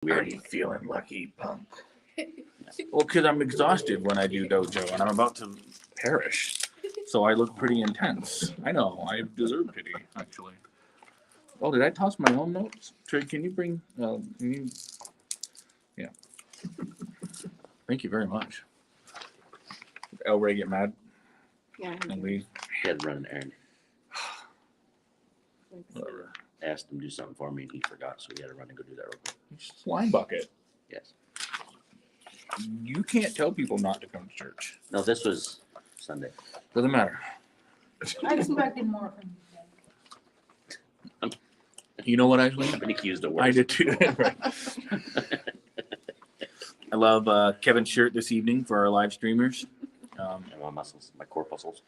Are you feeling lucky, punk? Well, because I'm exhausted when I do dojo, and I'm about to perish. So I look pretty intense. I know. I deserve pity, actually. Oh, did I toss my own notes? Trey, can you bring... Yeah. Thank you very much. Did El Ray get mad? Yeah. And we... He had to run an errand. Whatever. Asked him to do something for me, and he forgot, so he had to run and go do that real quick. Slime bucket. Yes. You can't tell people not to come to church. No, this was Sunday. Doesn't matter. I expected more from you. You know what, actually? I've been accused of worse. I did too. I love Kevin's shirt this evening for our live streamers. And my muscles, my corpuscles.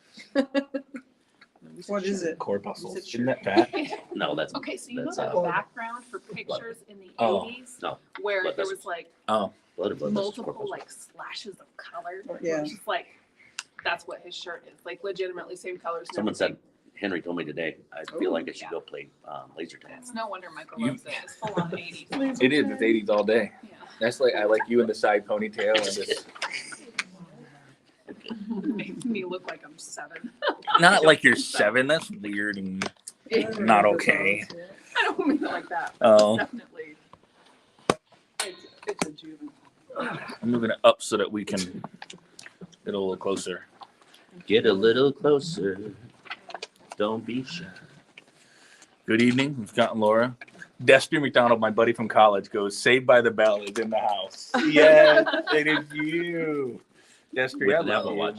What is it? Corpuscles. Is it Isn't that fat? No, that's Okay, so you know That's, the uh, background for pictures in the Oh. 80s? No, Where blood there vessels. was like Oh, blood vessels, multiple corpuscles. like slashes of color. Yeah. It's just like, that's what his shirt is. Like legitimately same colors. and Someone said, everything. Henry told me today, I feel like I should yeah. go play laser tag. It's no wonder Michael You- loves it. It's full on 80s. it is. It's 80s all day. Yeah. That's like I like you in the side ponytail and this. Makes me look like I'm 7. Not like you're 7. That's weird and not okay. I don't mean it like that. Oh, Definitely. It's a juvenile. I'm moving it up so that we can get a little closer. Get a little closer. Don't be shy. Good evening, we've gotten Laura. Destry McDonald, my buddy from college, goes, Saved by the Bell is in the house. Yes, it is you. Destry, With I an love Apple you. Watch.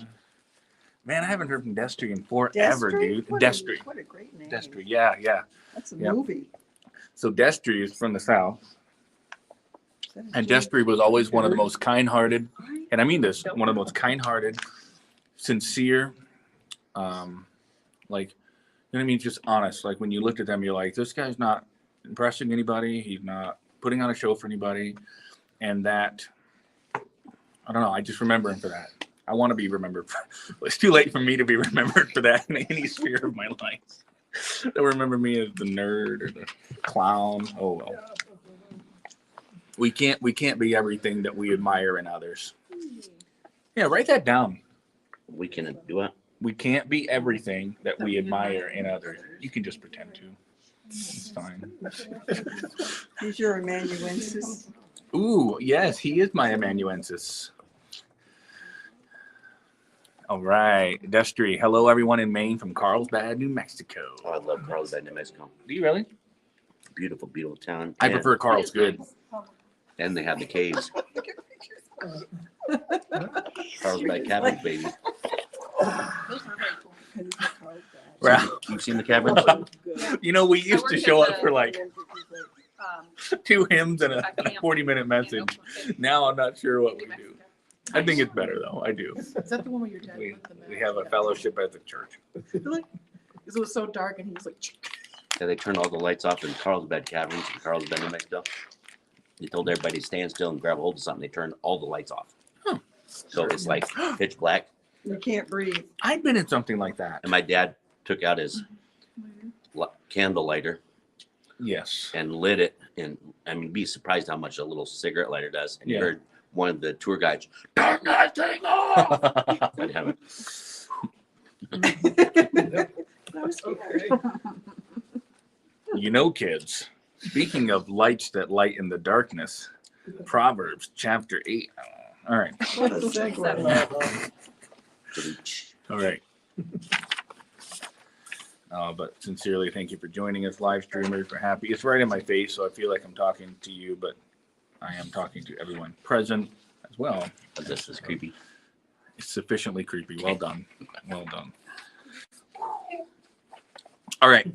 Man, I haven't heard from Destry in forever, dude. What Destry. What a great name. Destry, yeah. That's a Yeah. movie. So Destry is from the South. That is And really- Destry was always one of the most kind-hearted, and I mean this, one of the most kind-hearted, sincere, like, you know what I mean, just honest. Like when you looked at them, you're like, this guy's not impressing anybody. He's not putting on a show for anybody. And that, I don't know, I just remember him for that. I want to be remembered. It's too late for me to be remembered for that in any sphere of my life. They'll remember me as the nerd or the clown. Oh well. We can't be everything that we admire in others. Yeah, write that down. We can do it. We can't be everything that we admire in others. You can just pretend to. It's fine. He's your amanuensis. Ooh, yes, he is my amanuensis. All right, Destry. Hello, everyone in Maine from Carlsbad, New Mexico. Oh, I love Carlsbad, New Mexico. Do you really? Beautiful, beautiful town. I And- prefer Carl's Good. And they have the caves. Carlsbad caverns, baby. Those were very cool. Well, You've seen the caverns? you know, we used to show up for like Um, 2 hymns and a at camp 40-minute message. Now I'm not sure what we New do. Mexico. I think it's better though. I do. Is that the one where your dad We, put the we mask have a down? fellowship at the church. Really? Because it was so dark and he was like, Yeah, they turned all the lights off in Carlsbad caverns in Carlsbad, New Mexico. They told everybody to stand still and grab a hold of something. They turned all the lights off. Huh. So it's like pitch black. You can't breathe. I've been in something like that. And my dad took out his candle lighter Yes. and lit it. And I mean, be surprised how much a little cigarette lighter does. And Yeah. you heard one of the tour guides, turn that thing off. I'd have it. I was scared. You know, kids, speaking of lights that light in the darkness, Proverbs chapter 8. All right. What a segue. All right. But sincerely, thank you for joining us, live streamers. We're happy. It's right in my face, so I feel like I'm talking to you, but I am talking to everyone present as well. This is creepy. It's sufficiently creepy. Well done. Well done. All right.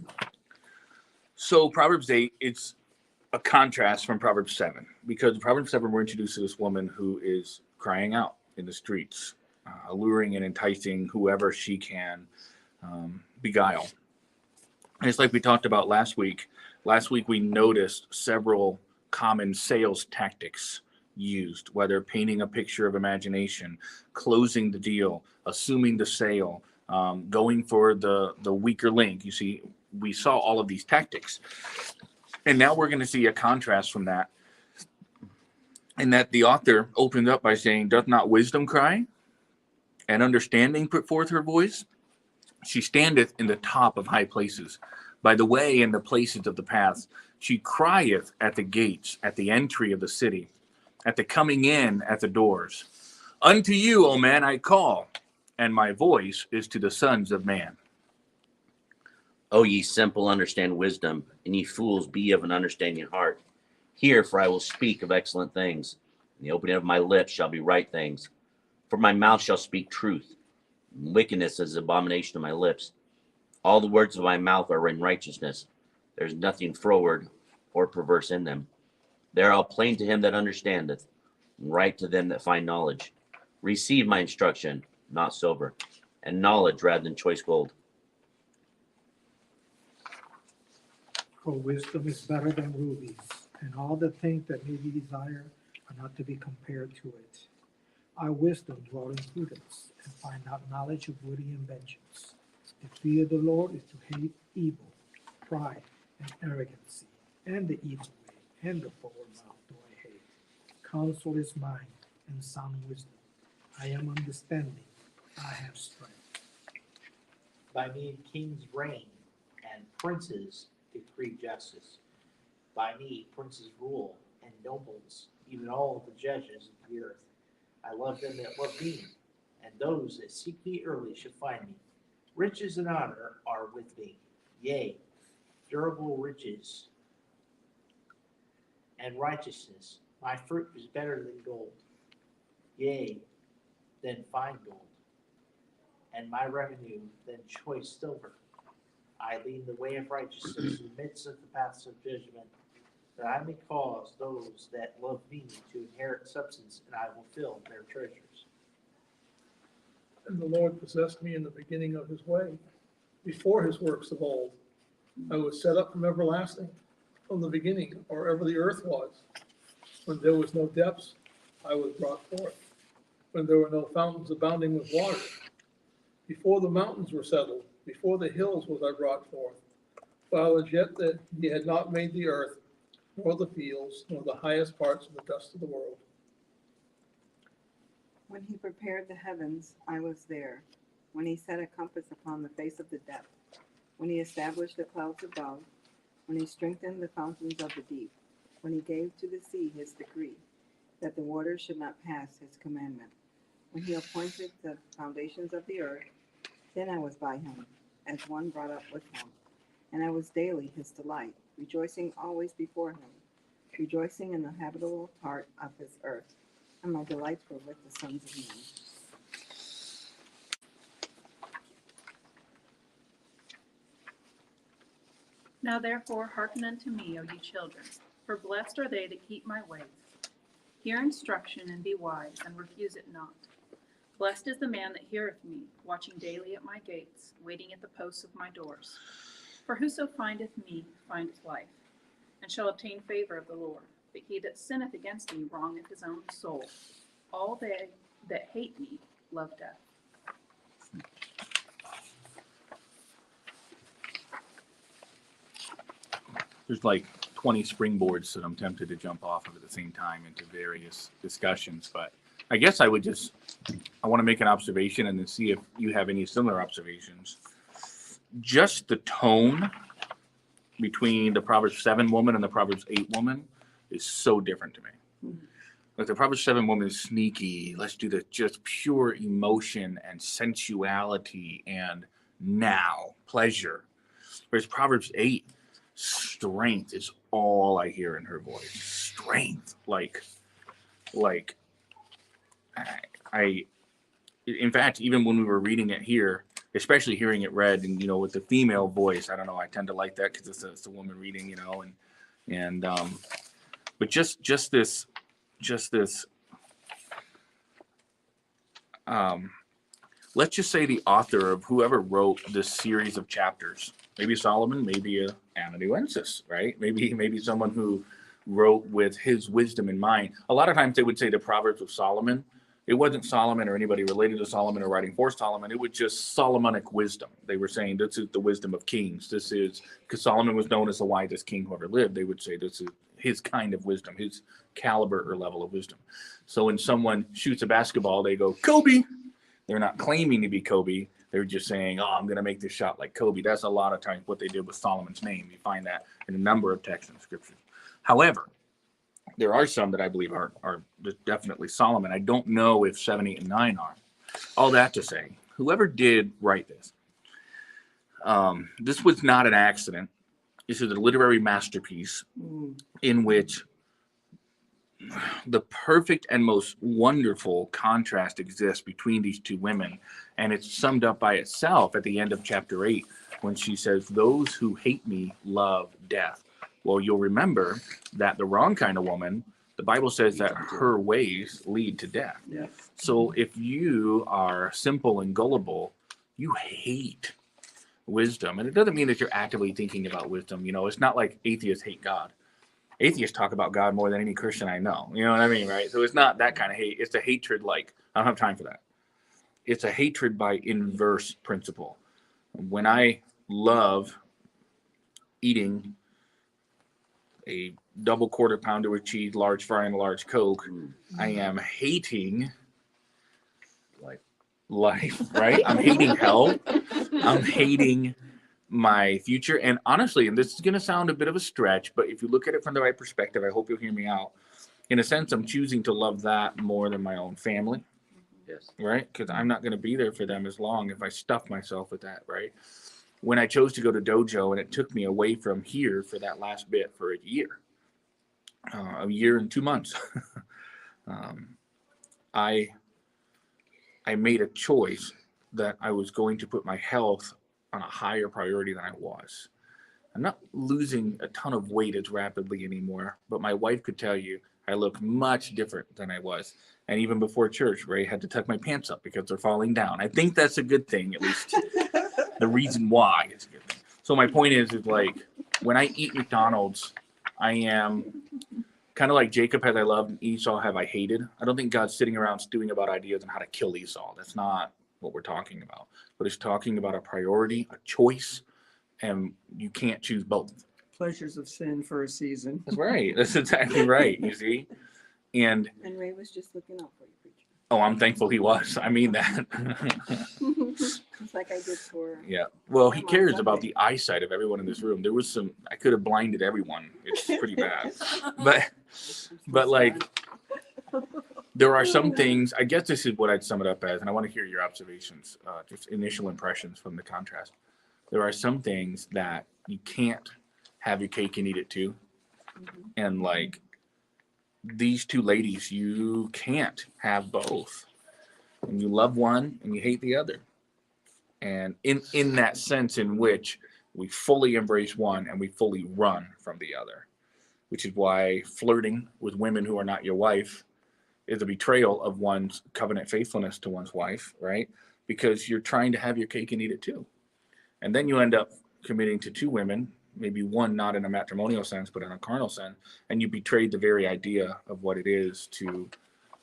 So Proverbs 8, it's a contrast from Proverbs 7, because in Proverbs 7, we're introduced to this woman who is crying out in the streets, alluring and enticing whoever she can beguile. And it's like we talked about last week. Last week, we noticed several common sales tactics used, whether painting a picture of imagination, closing the deal, assuming the sale, going for the weaker link. You see, we saw all of these tactics. And now we're going to see a contrast from that And that the author opened up by saying, doth not wisdom cry, and understanding put forth her voice? She standeth in the top of high places, by the way and the places of the paths. She crieth at the gates, at the entry of the city, at the coming in at the doors. Unto you, O man, I call, and my voice is to the sons of man. O ye simple, understand wisdom, and ye fools, be of an understanding heart. Hear, for I will speak of excellent things, and the opening of my lips shall be right things. For my mouth shall speak truth, and wickedness is the abomination of my lips. All the words of my mouth are in righteousness. There is nothing froward or perverse in them. They are all plain to him that understandeth, and right to them that find knowledge. Receive my instruction, not silver, and knowledge rather than choice gold. For wisdom is better than rubies, and all the things that may be desired are not to be compared to it. Our wisdom dwell in prudence, and find out knowledge of witty inventions. The fear of the Lord is to hate evil, pride, and arrogancy, and the evil way, and the forward mouth do I hate. Counsel is mine, and sound wisdom. I am understanding, I have strength. By me kings reign, and princes decree justice. By me princes rule, and nobles, even all the judges of the earth. I love them that love me, and those that seek me early shall find me. Riches and honor are with me, yea, durable riches and righteousness. My fruit is better than gold, yea, than fine gold, and my revenue than choice silver. I lead the way of righteousness in the midst of the paths of judgment, that I may cause those that love me to inherit substance, and I will fill their treasures. And the Lord possessed me in the beginning of his way, before his works of old. I was set up from everlasting, from the beginning, or ever the earth was. When there was no depths, I was brought forth. When there were no fountains abounding with water. Before the mountains were settled, before the hills was I brought forth. While as yet that he had not made the earth, nor the fields, nor the highest parts of the dust of the world. When he prepared the heavens, I was there. When he set a compass upon the face of the depth. When he established the clouds above. When he strengthened the fountains of the deep. When he gave to the sea his decree, that the waters should not pass his commandment. When he appointed the foundations of the earth, then I was by him, as one brought up with him. And I was daily his delight, rejoicing always before him, rejoicing in the habitable part of his earth. And my delights were with the sons of men. Now therefore hearken unto me, O ye children, for blessed are they that keep my ways. Hear instruction and be wise, and refuse it not. Blessed is the man that heareth me, watching daily at my gates, waiting at the posts of my doors. For whoso findeth me findeth life, and shall obtain favor of the Lord. But he that sinneth against me wrongeth his own soul. All they that hate me love death. There's like 20 springboards that I'm tempted to jump off of at the same time into various discussions, but I guess I want to make an observation and then see if you have any similar observations. Just the tone between the Proverbs 7 woman and the Proverbs 8 woman is so different to me. Like the Proverbs 7 woman is sneaky. Let's do the just pure emotion and sensuality and now pleasure. Whereas Proverbs 8, strength is all I hear in her voice. Strength, in fact, even when we were reading it here, especially hearing it read and, with the female voice, I don't know, I tend to like that because it's a woman reading, but just this, let's just say the author of whoever wrote this series of chapters, maybe Solomon, maybe a amanuensis, right? Maybe someone who wrote with his wisdom in mind. A lot of times they would say the Proverbs of Solomon. It wasn't Solomon or anybody related to Solomon or writing for Solomon. It was just Solomonic wisdom. They were saying this is the wisdom of kings. This is because Solomon was known as the wisest king who ever lived. They would say this is his kind of wisdom, his caliber or level of wisdom. So when someone shoots a basketball, they go, Kobe. They're not claiming to be Kobe. They're just saying, oh, I'm going to make this shot like Kobe. That's a lot of times what they did with Solomon's name. You find that in a number of texts and scriptures. However, there are some that I believe are definitely Solomon. I don't know if 7, 8, and 9 are. All that to say, whoever did write this, this was not an accident. This is a literary masterpiece in which the perfect and most wonderful contrast exists between these two women. And it's summed up by itself at the end of chapter 8 when she says, those who hate me love death. Well, you'll remember that the wrong kind of woman, the Bible says that her ways lead to death. Yes. So if you are simple and gullible, you hate wisdom. And it doesn't mean that you're actively thinking about wisdom. You know, it's not like atheists hate God. Atheists talk about God more than any Christian I know. You know what I mean, right? So it's not that kind of hate. It's a hatred like, I don't have time for that. It's a hatred by inverse principle. When I love eating a double quarter pounder with cheese, large fry, and a large Coke, I am hating life, right? I'm hating hell. I'm hating my future. And honestly, and this is going to sound a bit of a stretch, but if you look at it from the right perspective, I hope you'll hear me out. In a sense, I'm choosing to love that more than my own family. Yes. Right? Because I'm not going to be there for them as long if I stuff myself with that, right? When I chose to go to dojo and it took me away from here for that last bit for a year and 2 months, I made a choice that I was going to put my health on a higher priority than I was. I'm not losing a ton of weight as rapidly anymore, but my wife could tell you I look much different than I was. And even before church, Ray had to tuck my pants up because they're falling down. I think that's a good thing, at least. The reason why is a good thing. So my point is like, when I eat McDonald's, I am kind of like Jacob have I loved and Esau have I hated. I don't think God's sitting around stewing about ideas on how to kill Esau. That's not what we're talking about. But it's talking about a priority, a choice, and you can't choose both. Pleasures of sin for a season. That's right. That's exactly right, you see? And Ray was just looking out for you, preacher. oh, I'm thankful he was. I mean that. Just like I did for. Yeah. Well, he I'm on cares Sunday. about the eyesight of everyone in this room. There was some, I could have blinded everyone. It's pretty bad. But like, there are some things, I guess this is what I'd sum it up as, and I want to hear your observations, just initial impressions from the contrast. There are some things that you can't have your cake and eat it too. And like, these two ladies, you can't have both. And you love one and you hate the other. And in that sense in which we fully embrace one and we fully run from the other, which is why flirting with women who are not your wife is a betrayal of one's covenant faithfulness to one's wife, right? Because you're trying to have your cake and eat it too. And then you end up committing to two women, maybe one not in a matrimonial sense, but in a carnal sense, and you betrayed the very idea of what it is to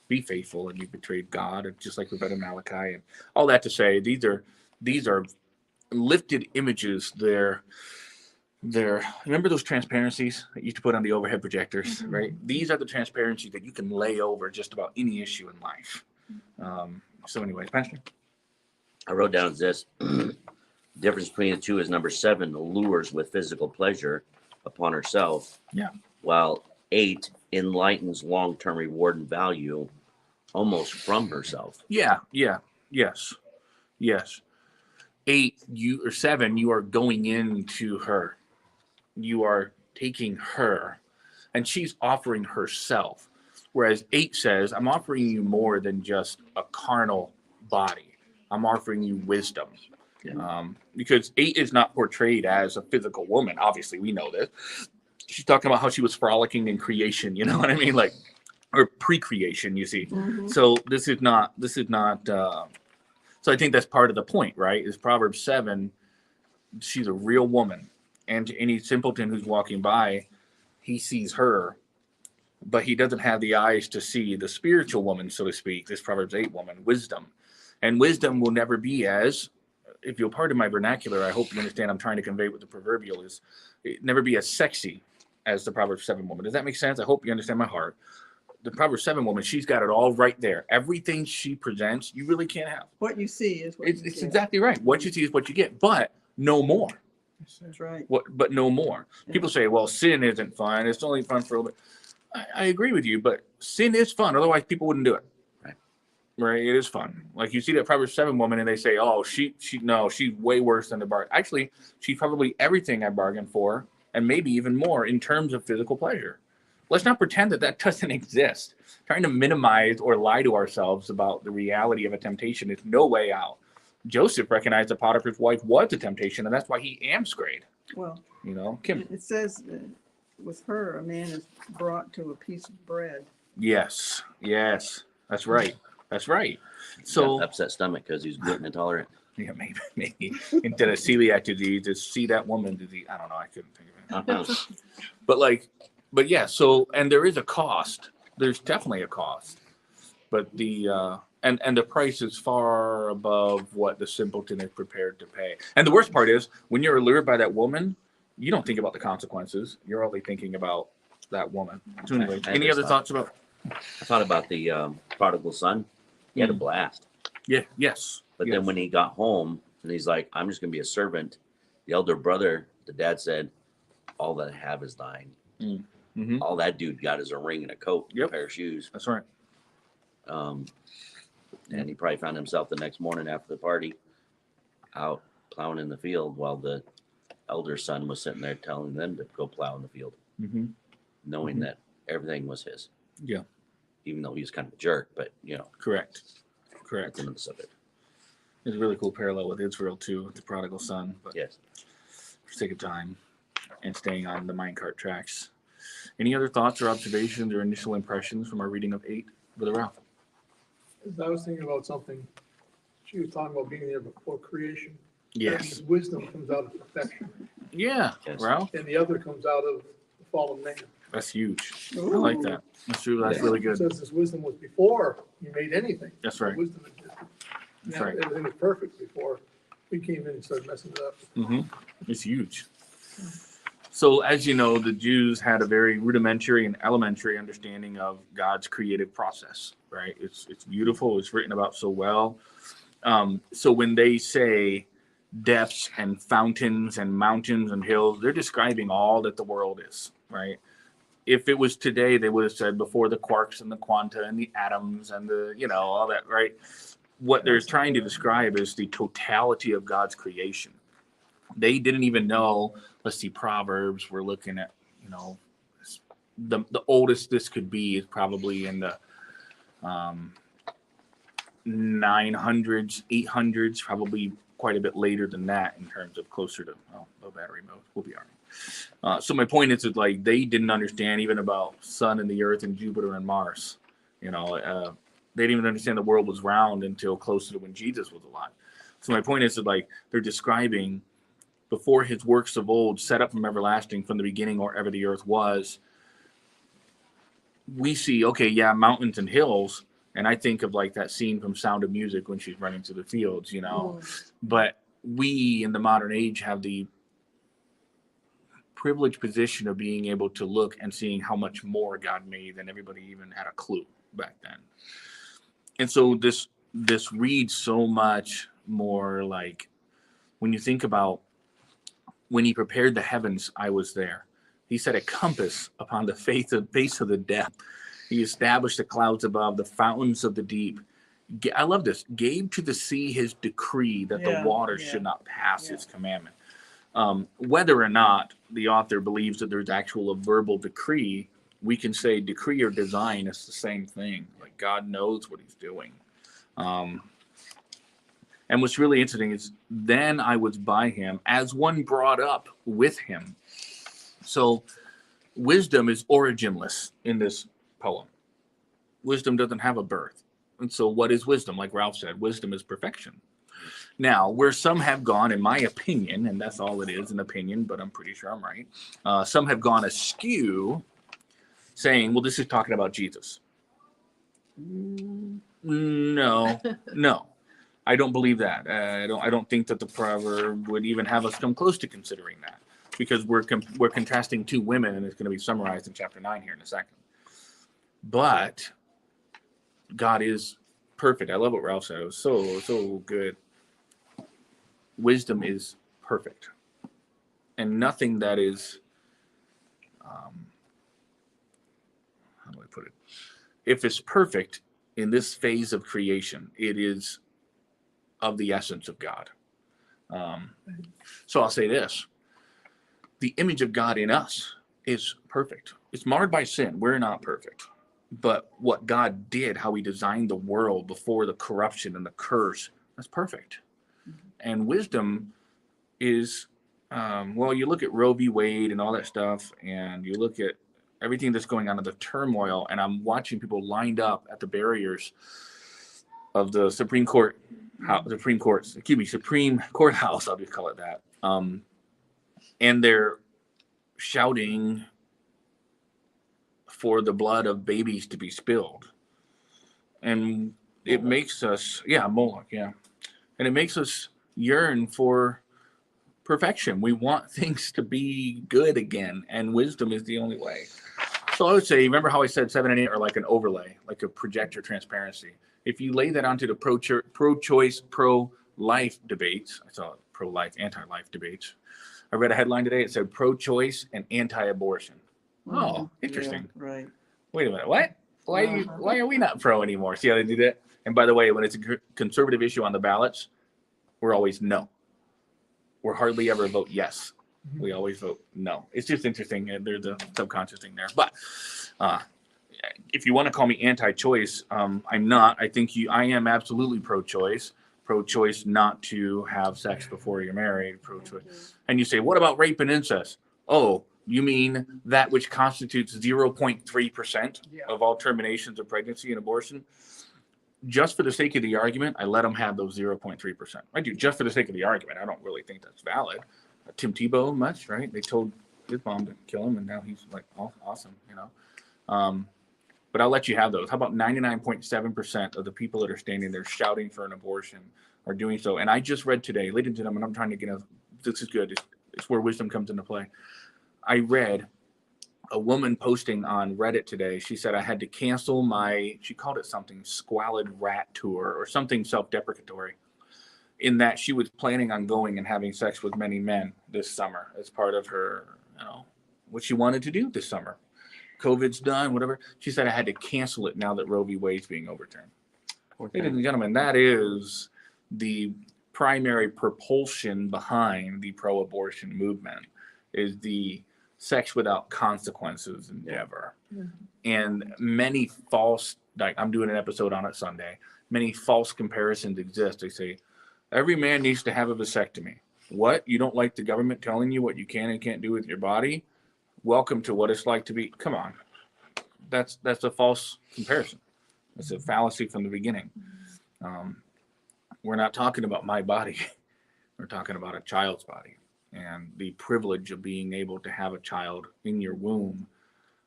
be faithful, and you betrayed God, just like we read in Malachi, and all that to say, these are lifted images. They're remember those transparencies that you used to put on the overhead projectors, right? These are the transparencies that you can lay over just about any issue in life. So anyways, Pastor? I wrote down this. Difference between the two is number 7 allures with physical pleasure upon herself. Yeah. While 8 enlightens long-term reward and value almost from herself. Yes. 8, 7, you are going into her. You are taking her, and she's offering herself. Whereas 8 says, I'm offering you more than just a carnal body. I'm offering you wisdom. Because 8 is not portrayed as a physical woman. Obviously, we know this. She's talking about how she was frolicking in creation. You know what I mean? Like, or pre-creation, you see. So this is not. So I think that's part of the point, right? Is Proverbs 7. She's a real woman, and to any simpleton who's walking by, he sees her, but he doesn't have the eyes to see the spiritual woman, so to speak. This Proverbs 8 woman, wisdom, and wisdom will never be as. If you'll pardon my vernacular, I hope you understand I'm trying to convey what the proverbial is. It never be as sexy as the Proverbs 7 woman. Does that make sense? I hope you understand my heart. The Proverbs 7 woman, she's got it all right there. Everything she presents, you really can't have. What you see is what It's you get. exactly right. What you see is what you get, but no more. That's right. But no more. People say, well, sin isn't fun. It's only fun for a little bit. I agree with you, but sin is fun. Otherwise, people wouldn't do it. Right? It is fun. Like you see that Proverbs 7 woman and they say, oh, she's way worse than the bargain. Actually, she's probably everything I bargained for and maybe even more in terms of physical pleasure. Let's not pretend that doesn't exist. Trying to minimize or lie to ourselves about the reality of a temptation is no way out. Joseph recognized that Potiphar's wife was a temptation, and that's why he amscrayed. Well, Kim. it says with her, a man is brought to a piece of bread. Yes, that's right. So Upset stomach because he's gluten intolerant. yeah, maybe instead of celiac disease, it's see that woman disease. I don't know. I couldn't think of it. But yeah. So and there is a cost. There's definitely a cost, but the and the price is far above what the simpleton is prepared to pay. And the worst part is when you're allured by that woman, you don't think about the consequences. You're only thinking about that woman. So anyway, any other thoughts about? I thought about the prodigal son. He had a blast. Yeah. Yes. But then when he got home and he's like, I'm just going to be a servant. The elder brother, the dad said, all that I have is thine. Mm-hmm. All that dude got is a ring and a coat, and a pair of shoes. That's right. And he probably found himself the next morning after the party out plowing in the field while the elder son was sitting there telling them to go plow in the field, knowing that everything was his. Yeah. Even though he was kind of a jerk, but Correct. that's another subject. There's a really cool parallel with Israel too, with the prodigal son. But Yes. for sake of time and staying on the minecart tracks. Any other thoughts or observations or initial impressions from our reading of 8, Brother Ralph? As I was thinking about something, she was talking about being there before creation. Yes. And wisdom comes out of perfection, Yeah, Yes. Ralph. and the other comes out of the fallen man. That's huge. I like that. That's true. That's really It good. says this wisdom was before he made anything. That's right. Wisdom existed. That's Now, right. everything was perfect before we came in and started messing it up. It's huge. So, as you know, the Jews had a very rudimentary and elementary understanding of God's creative process, right? It's beautiful. It's written about so well. So when they say depths and fountains and mountains and hills, they're describing all that the world is, right? If it was today, they would have said before the quarks and the quanta and the atoms and the, all that, right? What they're trying to describe is the totality of God's creation. They didn't even know, let's see, Proverbs, we're looking at, the oldest this could be is probably in the 900s, 800s, probably quite a bit later than that in terms of closer to, low battery mode. We'll be all right. So my point is that like they didn't understand even about sun and the earth and Jupiter and Mars. They didn't even understand the world was round until closer to when Jesus was alive. So my point is that like they're describing before his works of old set up from everlasting from the beginning or ever the earth was. We see, mountains and hills. And I think of like that scene from Sound of Music when she's running through the fields, But we in the modern age have the privileged position of being able to look and seeing how much more God made than everybody even had a clue back then. And so this reads so much more like when you think about when he prepared the heavens, I was there. He set a compass upon the face of the depth. He established the clouds above, the fountains of the deep. I love this. Gave to the sea his decree that the waters should not pass his commandment. Whether or not the author believes that there's actual a verbal decree, we can say decree or design is the same thing. Like God knows what he's doing. And what's really interesting is then I was by him as one brought up with him. So wisdom is originless in this poem. Wisdom doesn't have a birth. And so what is wisdom? Like Ralph said, wisdom is perfection. Now, where some have gone, in my opinion, and that's all it is, an opinion, but I'm pretty sure I'm right. Some have gone askew saying, well, this is talking about Jesus. No. I don't believe that. I don't think that the proverb would even have us come close to considering that. because we're contrasting two women, and it's going to be summarized in chapter 9 here in a second. But God is perfect. I love what Ralph said. It was so good. Wisdom is perfect, and nothing that is how do I put it? If it's perfect in this phase of creation, it is of the essence of God. So I'll say this: the image of God in us is perfect. It's marred by sin. We're not perfect. But what God did, how he designed the world before the corruption and the curse, that's perfect. And wisdom is, well, you look at Roe v. Wade and all that stuff, and you look at everything that's going on in the turmoil, and I'm watching people lined up at the barriers of the Supreme Courthouse, I'll just call it that. And they're shouting for the blood of babies to be spilled. And it makes us, Moloch, and it makes us yearn for perfection. We want things to be good again, and wisdom is the only way. So I would say, remember how I said 7 and 8 are like an overlay, like a projector transparency. If you lay that onto the pro-choice, pro-life debates, I saw pro-life, anti-life debates. I read a headline today. It said pro-choice and anti-abortion. Oh, interesting. Yeah, right. Wait a minute. What? Why are we not pro anymore? See how they do that? And by the way, when it's a conservative issue on the ballots, we're always no. We're hardly ever vote yes. We always vote no. It's just interesting. There's a subconscious thing there. But if you want to call me anti-choice, I'm not. I am absolutely pro-choice. Pro-choice not to have sex before you're married. Pro-choice. And you say, what about rape and incest? Oh, you mean that which constitutes 0.3% of all terminations of pregnancy and abortion? Just for the sake of the argument, I let them have those 0.3%. I do, just for the sake of the argument. I don't really think that's valid. Tim Tebow, much, right? They told his mom to kill him, and now he's like, oh, awesome, But I'll let you have those. How about 99.7% of the people that are standing there shouting for an abortion are doing so? And I just read today, ladies and gentlemen, I'm trying to this is good. It's where wisdom comes into play. I read a woman posting on Reddit today. She said I had to cancel she called it something, squalid rat tour or something self-deprecatory, in that she was planning on going and having sex with many men this summer as part of her, what she wanted to do this summer. COVID's done, whatever. She said I had to cancel it now that Roe v. Wade's being overturned. Ladies and gentlemen, that is the primary propulsion behind the pro-abortion movement, is the sex without consequences endeavor. And many false, like I'm doing an episode on it Sunday, many false comparisons exist. They say, every man needs to have a vasectomy. What? You don't like the government telling you what you can and can't do with your body? Welcome to what it's like to be. Come on. That's a false comparison. It's a fallacy from the beginning. We're not talking about my body. We're talking about a child's body. And the privilege of being able to have a child in your womb,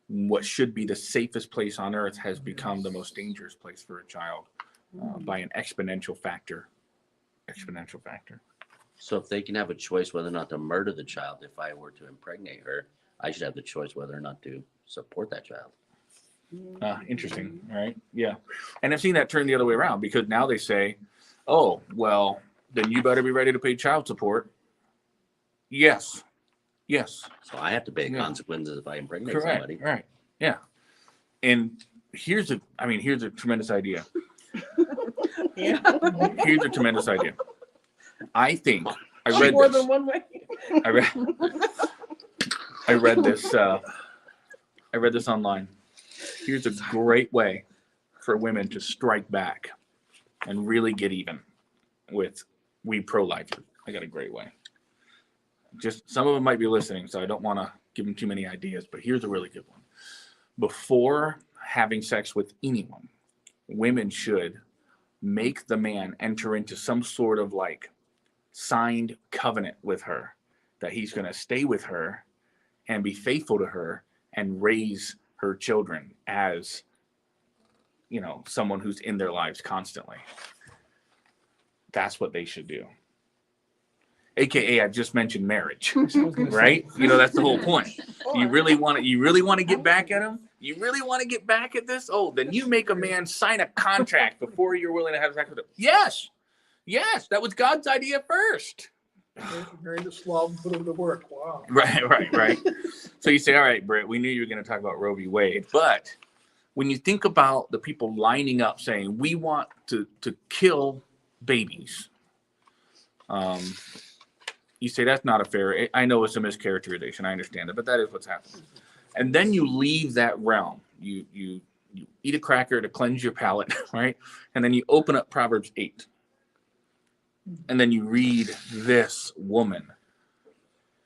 what should be the safest place on earth, has become the most dangerous place for a child by an exponential factor. So if they can have a choice whether or not to murder the child, if I were to impregnate her, I should have the choice whether or not to support that child. Interesting, right? Yeah. And I've seen that turn the other way around, because now they say, oh, well, then you better be ready to pay child support. Yes. So I have to pay Yeah. consequences if I impregnate Correct. somebody. Right. Yeah. And here's a tremendous idea. Yeah. Here's a tremendous idea. I think I read More this. than one way. I read this. I read this online. Here's a great way for women to strike back and really get even with we pro-lifers. I got a great way. Just some of them might be listening, so I don't want to give them too many ideas, but here's a really good one. Before having sex with anyone, women should make the man enter into some sort of like signed covenant with her that he's going to stay with her and be faithful to her and raise her children as, someone who's in their lives constantly. That's what they should do. AKA I've just mentioned marriage, right? You know, that's the whole point. You really want to get back at him? You really want to get back at this? Oh, then you make a man sign a contract before you're willing to have sex with him. Yes. Yes, that was God's idea first. Marry the Slav and put him to work. Wow. Right. So you say, all right, Britt, we knew you were going to talk about Roe v. Wade, but when you think about the people lining up saying we want to kill babies, you say that's not a fair. I know it's a mischaracterization. I understand it, but that is what's happening. And then you leave that realm. You eat a cracker to cleanse your palate, right? And then you open up Proverbs 8. And then you read this woman.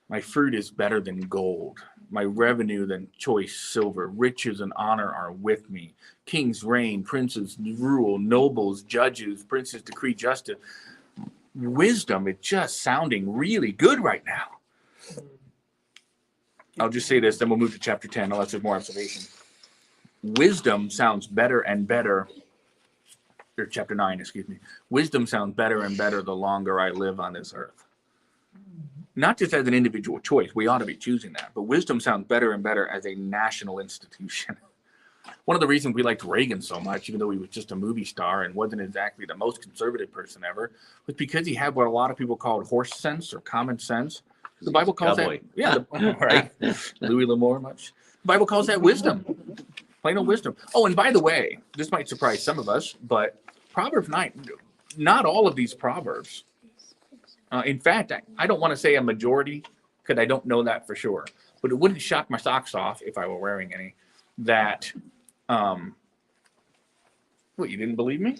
My fruit is better than gold. My revenue than choice silver. Riches and honor are with me. Kings reign, princes rule, nobles, judges, princes decree justice. Wisdom is just sounding really good right now. I'll just say this, then we'll move to chapter 10, unless there's more observation. Wisdom sounds better and better. Or chapter 9, excuse me. Wisdom sounds better and better the longer I live on this earth. Not just as an individual choice, we ought to be choosing that, but wisdom sounds better and better as a national institution. One of the reasons we liked Reagan so much, even though he was just a movie star and wasn't exactly the most conservative person ever, was because he had what a lot of people called horse sense or common sense. The Bible calls Cowboy. that, yeah, right. Louis L'Amour much. The Bible calls that wisdom. Plain old wisdom. Oh, and by the way, this might surprise some of us, but Proverbs 9, not all of these Proverbs. In fact, I don't want to say a majority because I don't know that for sure. But it wouldn't shock my socks off if I were wearing any. That, what, you didn't believe me?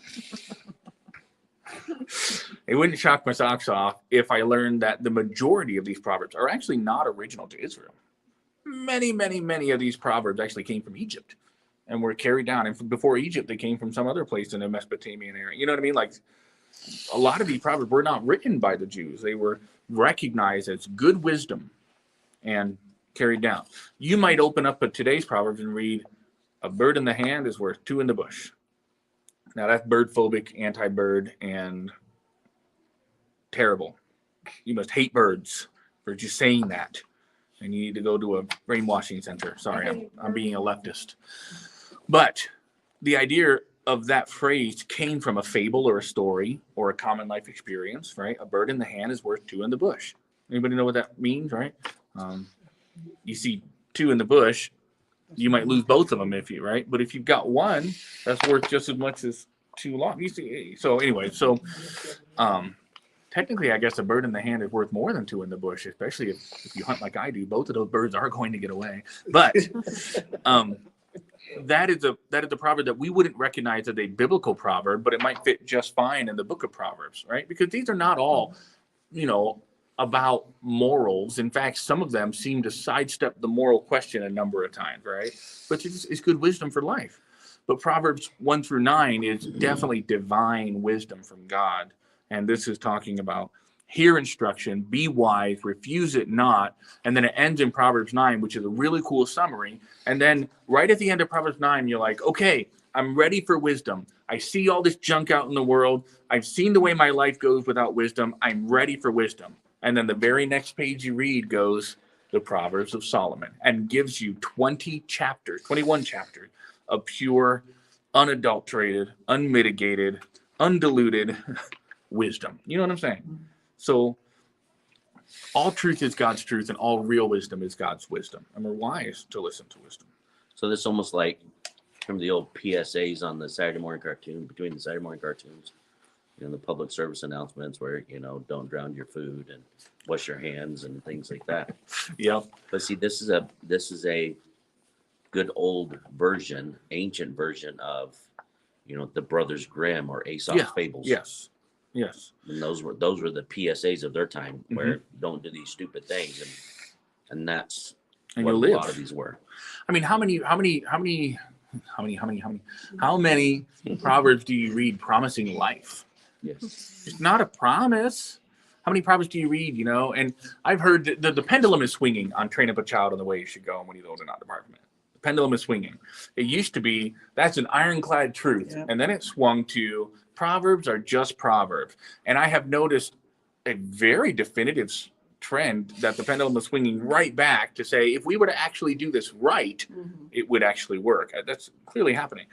It wouldn't shock my socks off if I learned that the majority of these Proverbs are actually not original to Israel. Many of these Proverbs actually came from Egypt and were carried down. And before Egypt, they came from some other place in the Mesopotamian area. You know what I mean? Like, a lot of these Proverbs were not written by the Jews. They were recognized as good wisdom and carried down. You might open up today's Proverbs and read, a bird in the hand is worth two in the bush. Now that's bird phobic, anti-bird, and terrible. You must hate birds for just saying that. And you need to go to a brainwashing center. Sorry, I'm being a leftist. But the idea of that phrase came from a fable or a story or a common life experience, right? A bird in the hand is worth two in the bush. Anybody know what that means, right? You see two in the bush, you might lose both of them right? But if you've got one, that's worth just as much as two long. You see, so anyway, technically, I guess a bird in the hand is worth more than two in the bush, especially if you hunt like I do. Both of those birds are going to get away. But that is a proverb that we wouldn't recognize as a biblical proverb, but it might fit just fine in the book of Proverbs, right? Because these are not all, about morals. In fact, some of them seem to sidestep the moral question a number of times, right? But it's good wisdom for life. But Proverbs 1 through 9 is definitely divine wisdom from God. And this is talking about hear instruction, be wise, refuse it not. And then it ends in Proverbs 9, which is a really cool summary. And then right at the end of Proverbs 9, you're like, okay, I'm ready for wisdom. I see all this junk out in the world. I've seen the way my life goes without wisdom. I'm ready for wisdom. And then the very next page you read goes the Proverbs of Solomon and gives you 21 chapters of pure, unadulterated, unmitigated, undiluted wisdom. You know what I'm saying? So all truth is God's truth and all real wisdom is God's wisdom. And we're wise to listen to wisdom. So this almost like from the old PSAs on the Saturday morning cartoon, between the Saturday morning cartoons, the public service announcements where, don't drown your food and wash your hands and things like that. Yeah. But see, this is a good old version, ancient version of, the Brothers Grimm or Aesop's fables. Yes. And those were the PSAs of their time where don't do these stupid things. And that's and what a live. lot of these were. I mean, how many Proverbs do you read promising life? Yes. It's not a promise. How many Proverbs do you read, And I've heard the pendulum is swinging on train up a child in the way he should go and when he's old and not depart from it. The pendulum is swinging. It used to be, that's an ironclad truth. Yep. And then it swung to Proverbs are just Proverbs. And I have noticed a very definitive trend that the pendulum is swinging right back to say, if we were to actually do this right, it would actually work. That's clearly happening.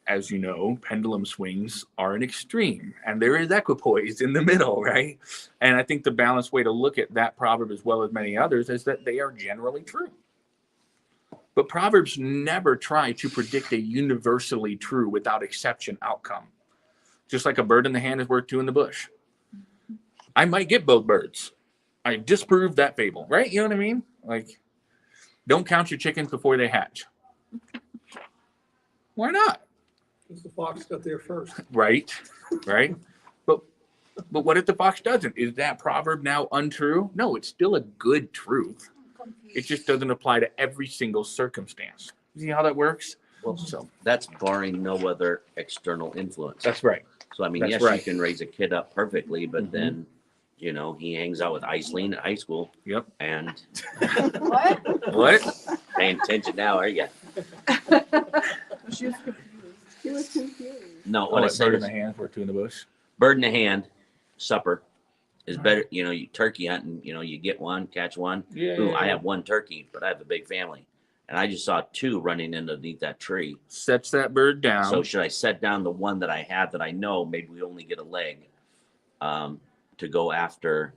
As you know, pendulum swings are an extreme, and there is equipoise in the middle, right? And I think the balanced way to look at that proverb, as well as many others, is that they are generally true. But Proverbs never try to predict a universally true, without exception outcome. Just like a bird in the hand is worth two in the bush. I might get both birds. I disprove that fable, right? You know what I mean? Like, don't count your chickens before they hatch. Why not? Because the fox got there first. Right. But what if the fox doesn't? Is that proverb now untrue? No, it's still a good truth. It just doesn't apply to every single circumstance. See how that works? Well, so that's barring no other external influence. That's right. So I mean, That's yes, right. you can raise a kid up perfectly, but Mhm. then, you know, he hangs out with Iceland at high school. Yep. And What? paying attention now, are you? She was confused. He was confused. No, what I What, said bird in is the hand, worth two in the bush? bird in the hand, supper is better. You know, you turkey hunting, you know, you get one, catch one. Yeah. Ooh, I have one turkey, but I have a big family. And I just saw two running underneath that tree. Sets that bird down. So should I set down the one that I have that I know maybe we only get a leg to go after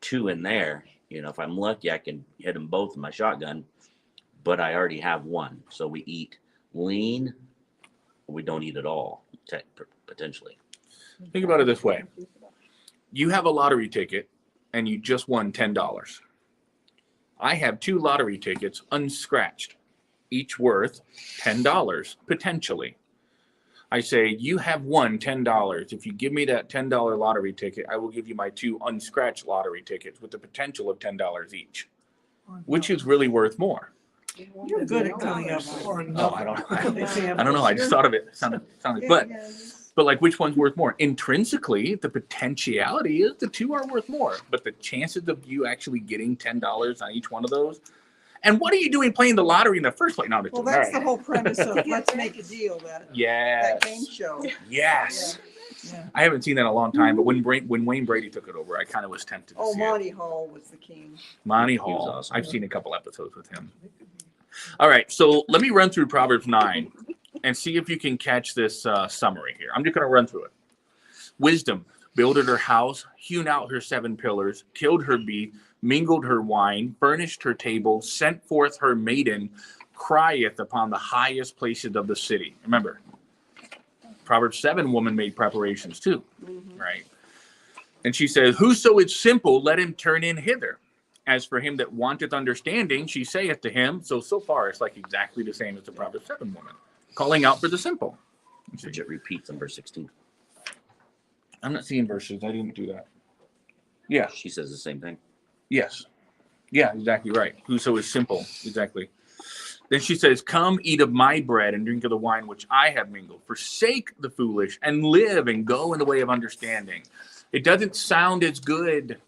two in there? You know, if I'm lucky, I can hit them both with my shotgun, but I already have one. So we eat lean, or we don't eat at all, potentially. Think about it this way. You have a lottery ticket and you just won $10. I have two lottery tickets unscratched, each worth $10, potentially. I say, you have won $10. If you give me that $10 lottery ticket, I will give you my two unscratched lottery tickets with the potential of $10 each. Which is really worth more? You're good at coming up Or with No, I don't. I examples. don't know. I just thought of it. Sounded but like, which one's worth more? Intrinsically, the potentiality is the two are worth more, but the chances of you actually getting $10 on each one of those. And what are you doing playing the lottery in the first place? Now, Well, that's the whole premise of Let's Make a Deal, that game yes, show. yes. Yeah. I haven't seen that in a long time, but when Wayne Brady took it over, I kind of was tempted to Oh, see it. Monty Hall was the king. Monty He was Hall. awesome. I've seen a couple episodes with him. All right, so let me run through Proverbs 9 and see if you can catch this summary here. I'm just going to run through it. Wisdom builded her house, hewn out her 7 pillars, killed her beast, mingled her wine, furnished her table, sent forth her maiden, crieth upon the highest places of the city. Remember, Proverbs 7 woman made preparations too, right? And she says, whoso is simple, let him turn in hither. As for him that wanteth understanding, she saith to him. So far, it's like exactly the same as the Proverbs 7 woman, calling out for the simple. Which it repeats in verse 16. I'm not seeing verses. I didn't do that. Yeah. She says the same thing. Yes. Yeah, exactly right. Whoso is simple. Exactly. Then she says, come eat of my bread and drink of the wine which I have mingled. Forsake the foolish and live and go in the way of understanding. It doesn't sound as good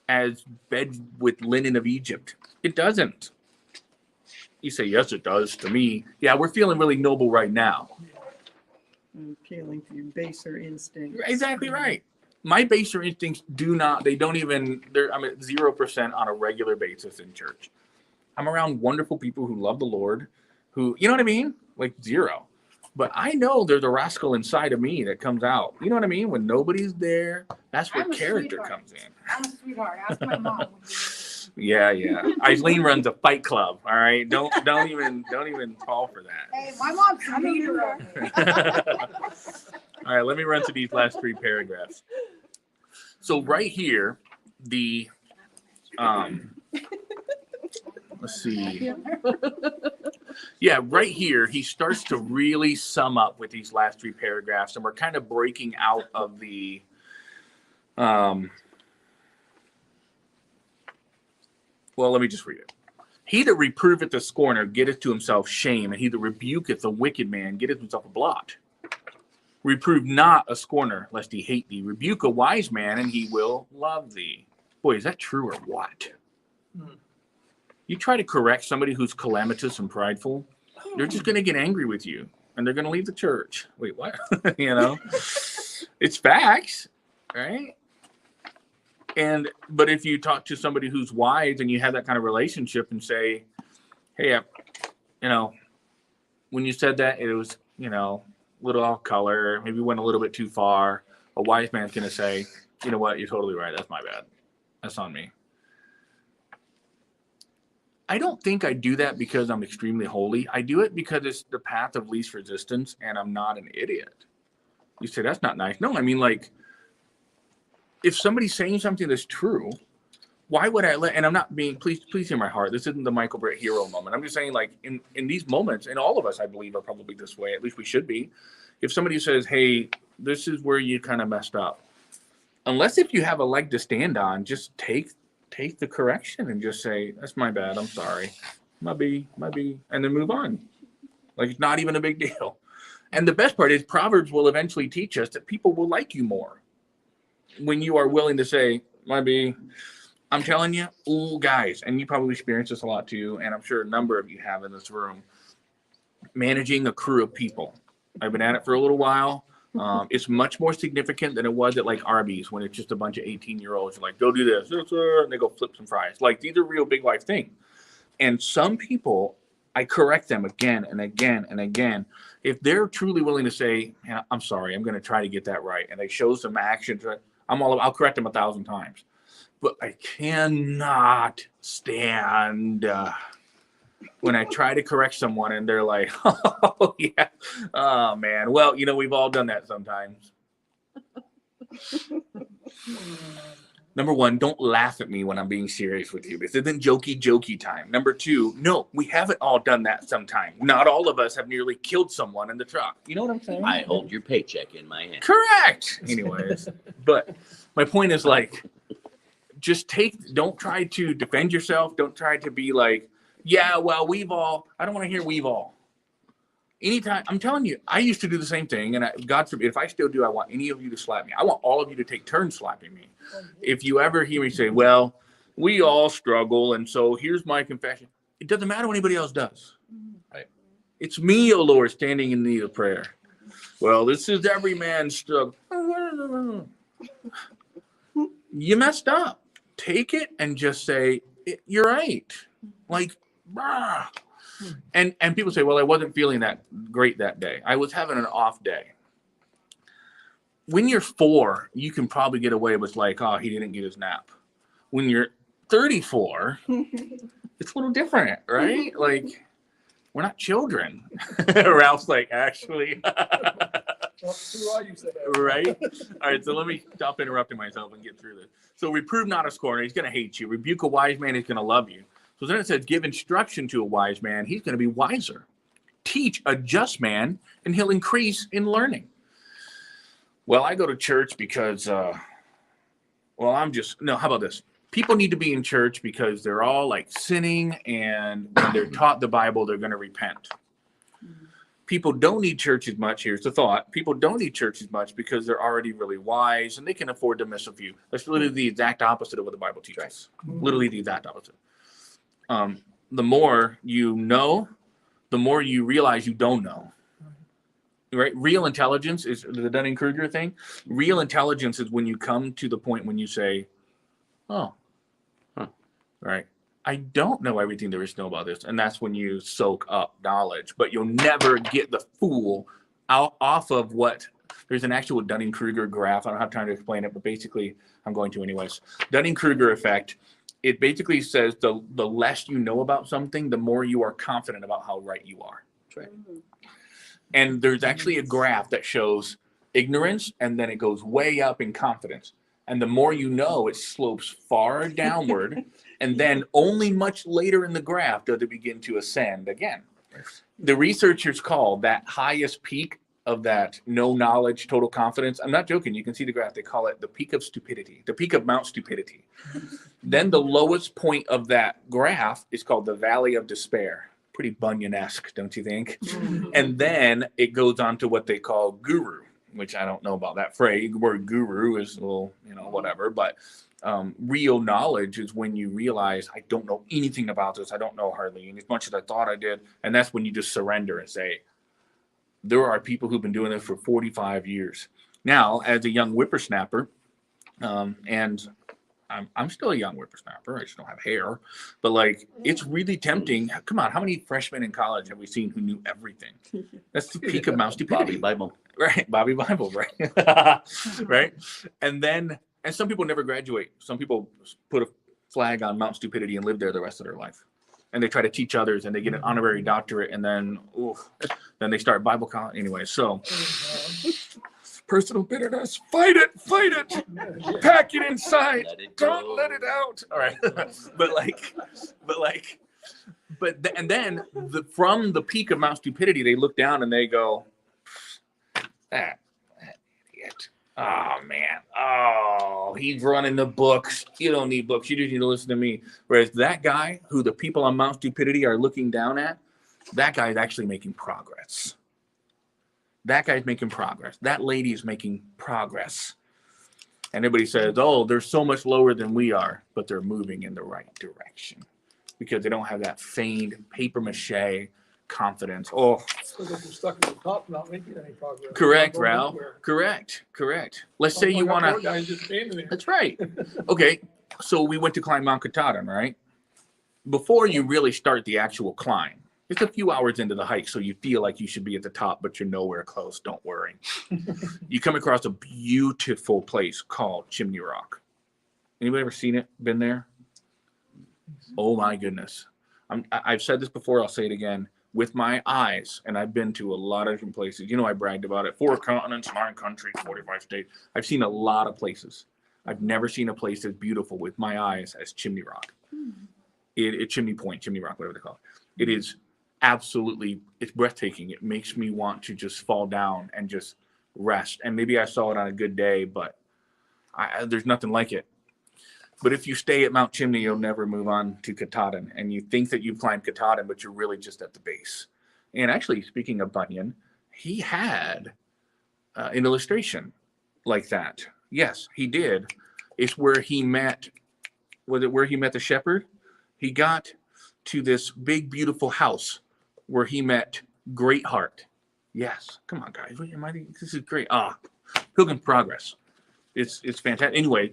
as bed with linen of Egypt. It doesn't. You say, yes, it does to me. Yeah, we're feeling really noble right now. Appealing to your baser instincts. Exactly right. My baser instincts they're I'm at 0% on a regular basis in church. I'm around wonderful people who love the Lord, who, you know what I mean? Like 0. But I know there's a rascal inside of me that comes out. You know what I mean? When nobody's there, that's where I'm a character sweetheart. comes in. I'm a sweetheart. Ask my mom. Yeah. Eileen runs a fight club. All right. Don't even fall for that. Hey, my mom's a leader. All right, let me run through these last 3 paragraphs. So right here, the let's see. Yeah, right here, he starts to really sum up with these last 3 paragraphs, and we're kind of breaking out of the well, let me just read it. He that reproveth the scorner getteth to himself shame, and he that rebuketh the wicked man getteth himself a blot. Reprove not a scorner, lest he hate thee. Rebuke a wise man, and he will love thee. Boy, is that true or what? You try to correct somebody who's calamitous and prideful, they're just going to get angry with you, and they're going to leave the church. Wait, what? You know? It's facts. right? But if you talk to somebody who's wise and you have that kind of relationship and say, hey, when you said that, it was, a little off color, maybe went a little bit too far. A wise man's going to say, you know what, you're totally right. That's my bad. That's on me. I don't think I do that because I'm extremely holy. I do it because it's the path of least resistance and I'm not an idiot. You say, that's not nice. No, I mean, like, if somebody's saying something that's true, why would I and I'm not being, please hear my heart. This isn't the Michael Britt hero moment. I'm just saying, like, in these moments, and all of us, I believe, are probably this way. At least we should be. If somebody says, hey, this is where you kind of messed up. Unless if you have a leg to stand on, just take the correction and just say, that's my bad. I'm sorry. Might be, and then move on. Like, it's not even a big deal. And the best part is Proverbs will eventually teach us that people will like you more when you are willing to say, might be. I'm telling you, guys, and you probably experience this a lot too, and I'm sure a number of you have in this room, managing a crew of people. I've been at it for a little while. It's much more significant than it was at like Arby's when it's just a bunch of 18-year-olds. You're like, go do this, and they go flip some fries. Like, these are real big life things. And some people, I correct them again and again and again. If they're truly willing to say, I'm sorry, I'm going to try to get that right, and they show some action, I'll correct them 1,000 times. But I cannot stand when I try to correct someone and they're like, oh, yeah. Oh, man. Well, we've all done that sometimes. Number one, don't laugh at me when I'm being serious with you. This isn't jokey time. Number two, no, we haven't all done that sometime. Not all of us have nearly killed someone in the truck. You know what I'm saying? I hold your paycheck in my hand. Correct. Anyways, but my point is, like, just don't try to defend yourself. Don't try to be like, yeah, well, I don't want to hear we've all. Anytime, I'm telling you, I used to do the same thing. And God forbid, if I still do, I want any of you to slap me. I want all of you to take turns slapping me. If you ever hear me say, well, we all struggle, and so here's my confession. It doesn't matter what anybody else does. Right? It's me, O Lord, standing in need of prayer. Well, this is every man's struggle. You messed up. Take it and just say, you're right. Like, bah. And people say, well, I wasn't feeling that great that day. I was having an off day. When you're 4, you can probably get away with like, oh, he didn't get his nap. When you're 34, it's a little different, right? Like, we're not children. Ralph's like, actually. Right? All right, so let me stop interrupting myself and get through this. So reprove not a scorner, he's going to hate you. Rebuke a wise man, he's going to love you. So then it says, give instruction to a wise man, he's going to be wiser. Teach a just man, and he'll increase in learning. Well, I go to church because, how about this? People need to be in church because they're all like sinning, and when they're taught the Bible, they're going to repent. People don't need church as much. Here's the thought. People don't need church as much because they're already really wise and they can afford to miss a few. That's literally the exact opposite of what the Bible teaches. Literally the exact opposite. The more you know, the more you realize you don't know. Right? Real intelligence is the Dunning-Kruger thing. Real intelligence is when you come to the point when you say, right? I don't know everything there is to know about this. And that's when you soak up knowledge. But you'll never get the fool off of what. There's an actual Dunning-Kruger graph. I don't have time to explain it, but basically, I'm going to anyways. Dunning-Kruger effect. It basically says the less you know about something, the more you are confident about how right you are. That's right. And there's actually a graph that shows ignorance, and then it goes way up in confidence. And the more you know, it slopes far downward. And then only much later in the graph does it begin to ascend again. The researchers call that highest peak of that no knowledge, total confidence. I'm not joking. You can see the graph. They call it the peak of stupidity, the peak of Mount Stupidity. Then the lowest point of that graph is called the Valley of Despair. Pretty Bunyan-esque, don't you think? And then it goes on to what they call guru, which I don't know about that phrase. The word guru is a little, whatever. But real knowledge is when you realize, I don't know anything about this. I don't know hardly as much as I thought I did. And that's when you just surrender and say, there are people who've been doing this for 45 years. Now, as a young whippersnapper, And I'm still a young whippersnapper. I just don't have hair, but like it's really tempting. Come on, how many freshmen in college have we seen who knew everything? That's the peak of mouse stupidity, Bobby Bible. right? Bobby Bible, right? Right. And some people never graduate. Some people put a flag on Mount Stupidity and live there the rest of their life. And they try to teach others, and they get an honorary doctorate, and then they start Bible college anyway. So. Personal bitterness, fight it, pack it inside, don't let it out. All right, and then from the peak of Mount Stupidity, they look down and they go, that idiot. Oh man, he's running the books. You don't need books. You just need to listen to me. Whereas that guy, who the people on Mount Stupidity are looking down at, that guy is actually making progress. That guy's making progress. That lady is making progress. And everybody says, oh, they're so much lower than we are, but they're moving in the right direction because they don't have that feigned paper mache confidence. Oh, So they're stuck at the top, not making any progress. correct, Not going Ralph. anywhere. Correct. Let's say you want to. Guys just standing there. That's right. Okay. So we went to climb Mount Katahdin, right? Before you really start the actual climb, it's a few hours into the hike, so you feel like you should be at the top, but you're nowhere close. Don't worry. You come across a beautiful place called Chimney Rock. Anybody ever seen it? Been there? Oh my goodness. I've said this before. I'll say it again. With my eyes, and I've been to a lot of different places. You know, I bragged about it. 4 continents, 9 countries, 45 states. I've seen a lot of places. I've never seen a place as beautiful with my eyes as Chimney Rock. It Chimney Point, Chimney Rock, whatever they call it. It is absolutely, it's breathtaking. It makes me want to just fall down and just rest. And maybe I saw it on a good day, but there's nothing like it. But if you stay at Mount Chimney, you'll never move on to Katahdin. And you think that you've climbed Katahdin, but you're really just at the base. And actually, speaking of Bunyan, he had an illustration like that. Yes, he did. It's where he met, was it where he met the shepherd? He got to this big, beautiful house where he met Greatheart. Yes. Come on, guys. This is great. Pilgrim Progress. It's fantastic. Anyway,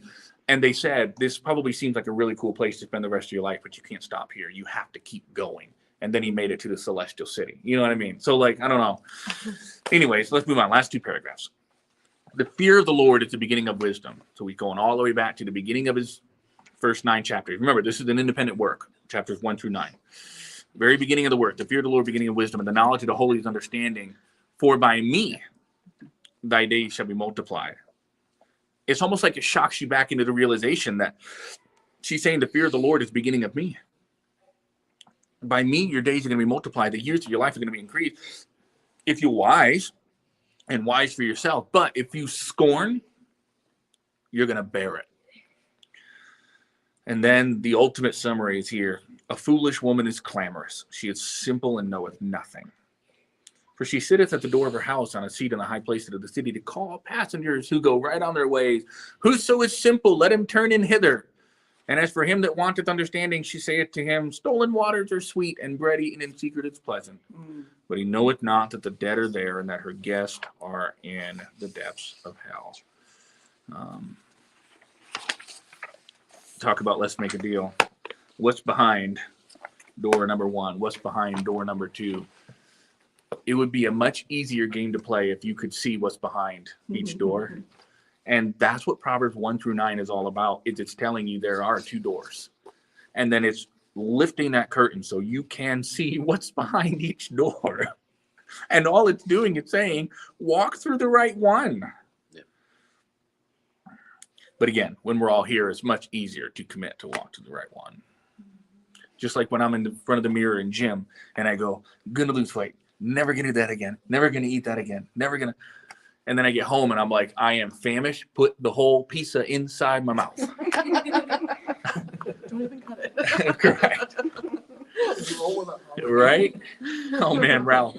and they said, this probably seems like a really cool place to spend the rest of your life, but you can't stop here. You have to keep going. And then he made it to the celestial city. You know what I mean? So, like, I don't know. Anyways, let's move on. Last 2 paragraphs. The fear of the Lord is the beginning of wisdom. So we're going all the way back to the beginning of his first 9 chapters. Remember, this is an independent work, chapters 1 through 9. Very beginning of the work. The fear of the Lord, beginning of wisdom, and the knowledge of the holy is understanding. For by me thy days shall be multiplied. It's almost like it shocks you back into the realization that she's saying the fear of the Lord is beginning of me. By me, your days are going to be multiplied. The years of your life are going to be increased. If you're wise and wise for yourself, but if you scorn, you're going to bear it. And then the ultimate summary is here. A foolish woman is clamorous. She is simple and knoweth nothing. For she sitteth at the door of her house on a seat in the high places of the city to call passengers who go right on their ways. Whoso is simple, let him turn in hither. And as for him that wanteth understanding, she saith to him, stolen waters are sweet, and bread eaten in secret is pleasant. But he knoweth not that the dead are there, and that her guests are in the depths of hell. Talk about let's make a deal. What's behind door number 1? What's behind door number 2? It would be a much easier game to play if you could see what's behind each door. And that's what Proverbs 1 through 9 is all about. It's telling you there are 2 doors. And then it's lifting that curtain so you can see what's behind each door. And all it's doing is saying, walk through the right one. Yeah. But again, when we're all here, it's much easier to commit to walk to the right one. Just like when I'm in the front of the mirror in gym and I go, I'm going to lose weight. Never going to do that again. Never going to eat that again. Never going to. And then I get home and I'm like, I am famished. Put the whole pizza inside my mouth. Don't even cut it. Correct. Right? Oh man, Ralph.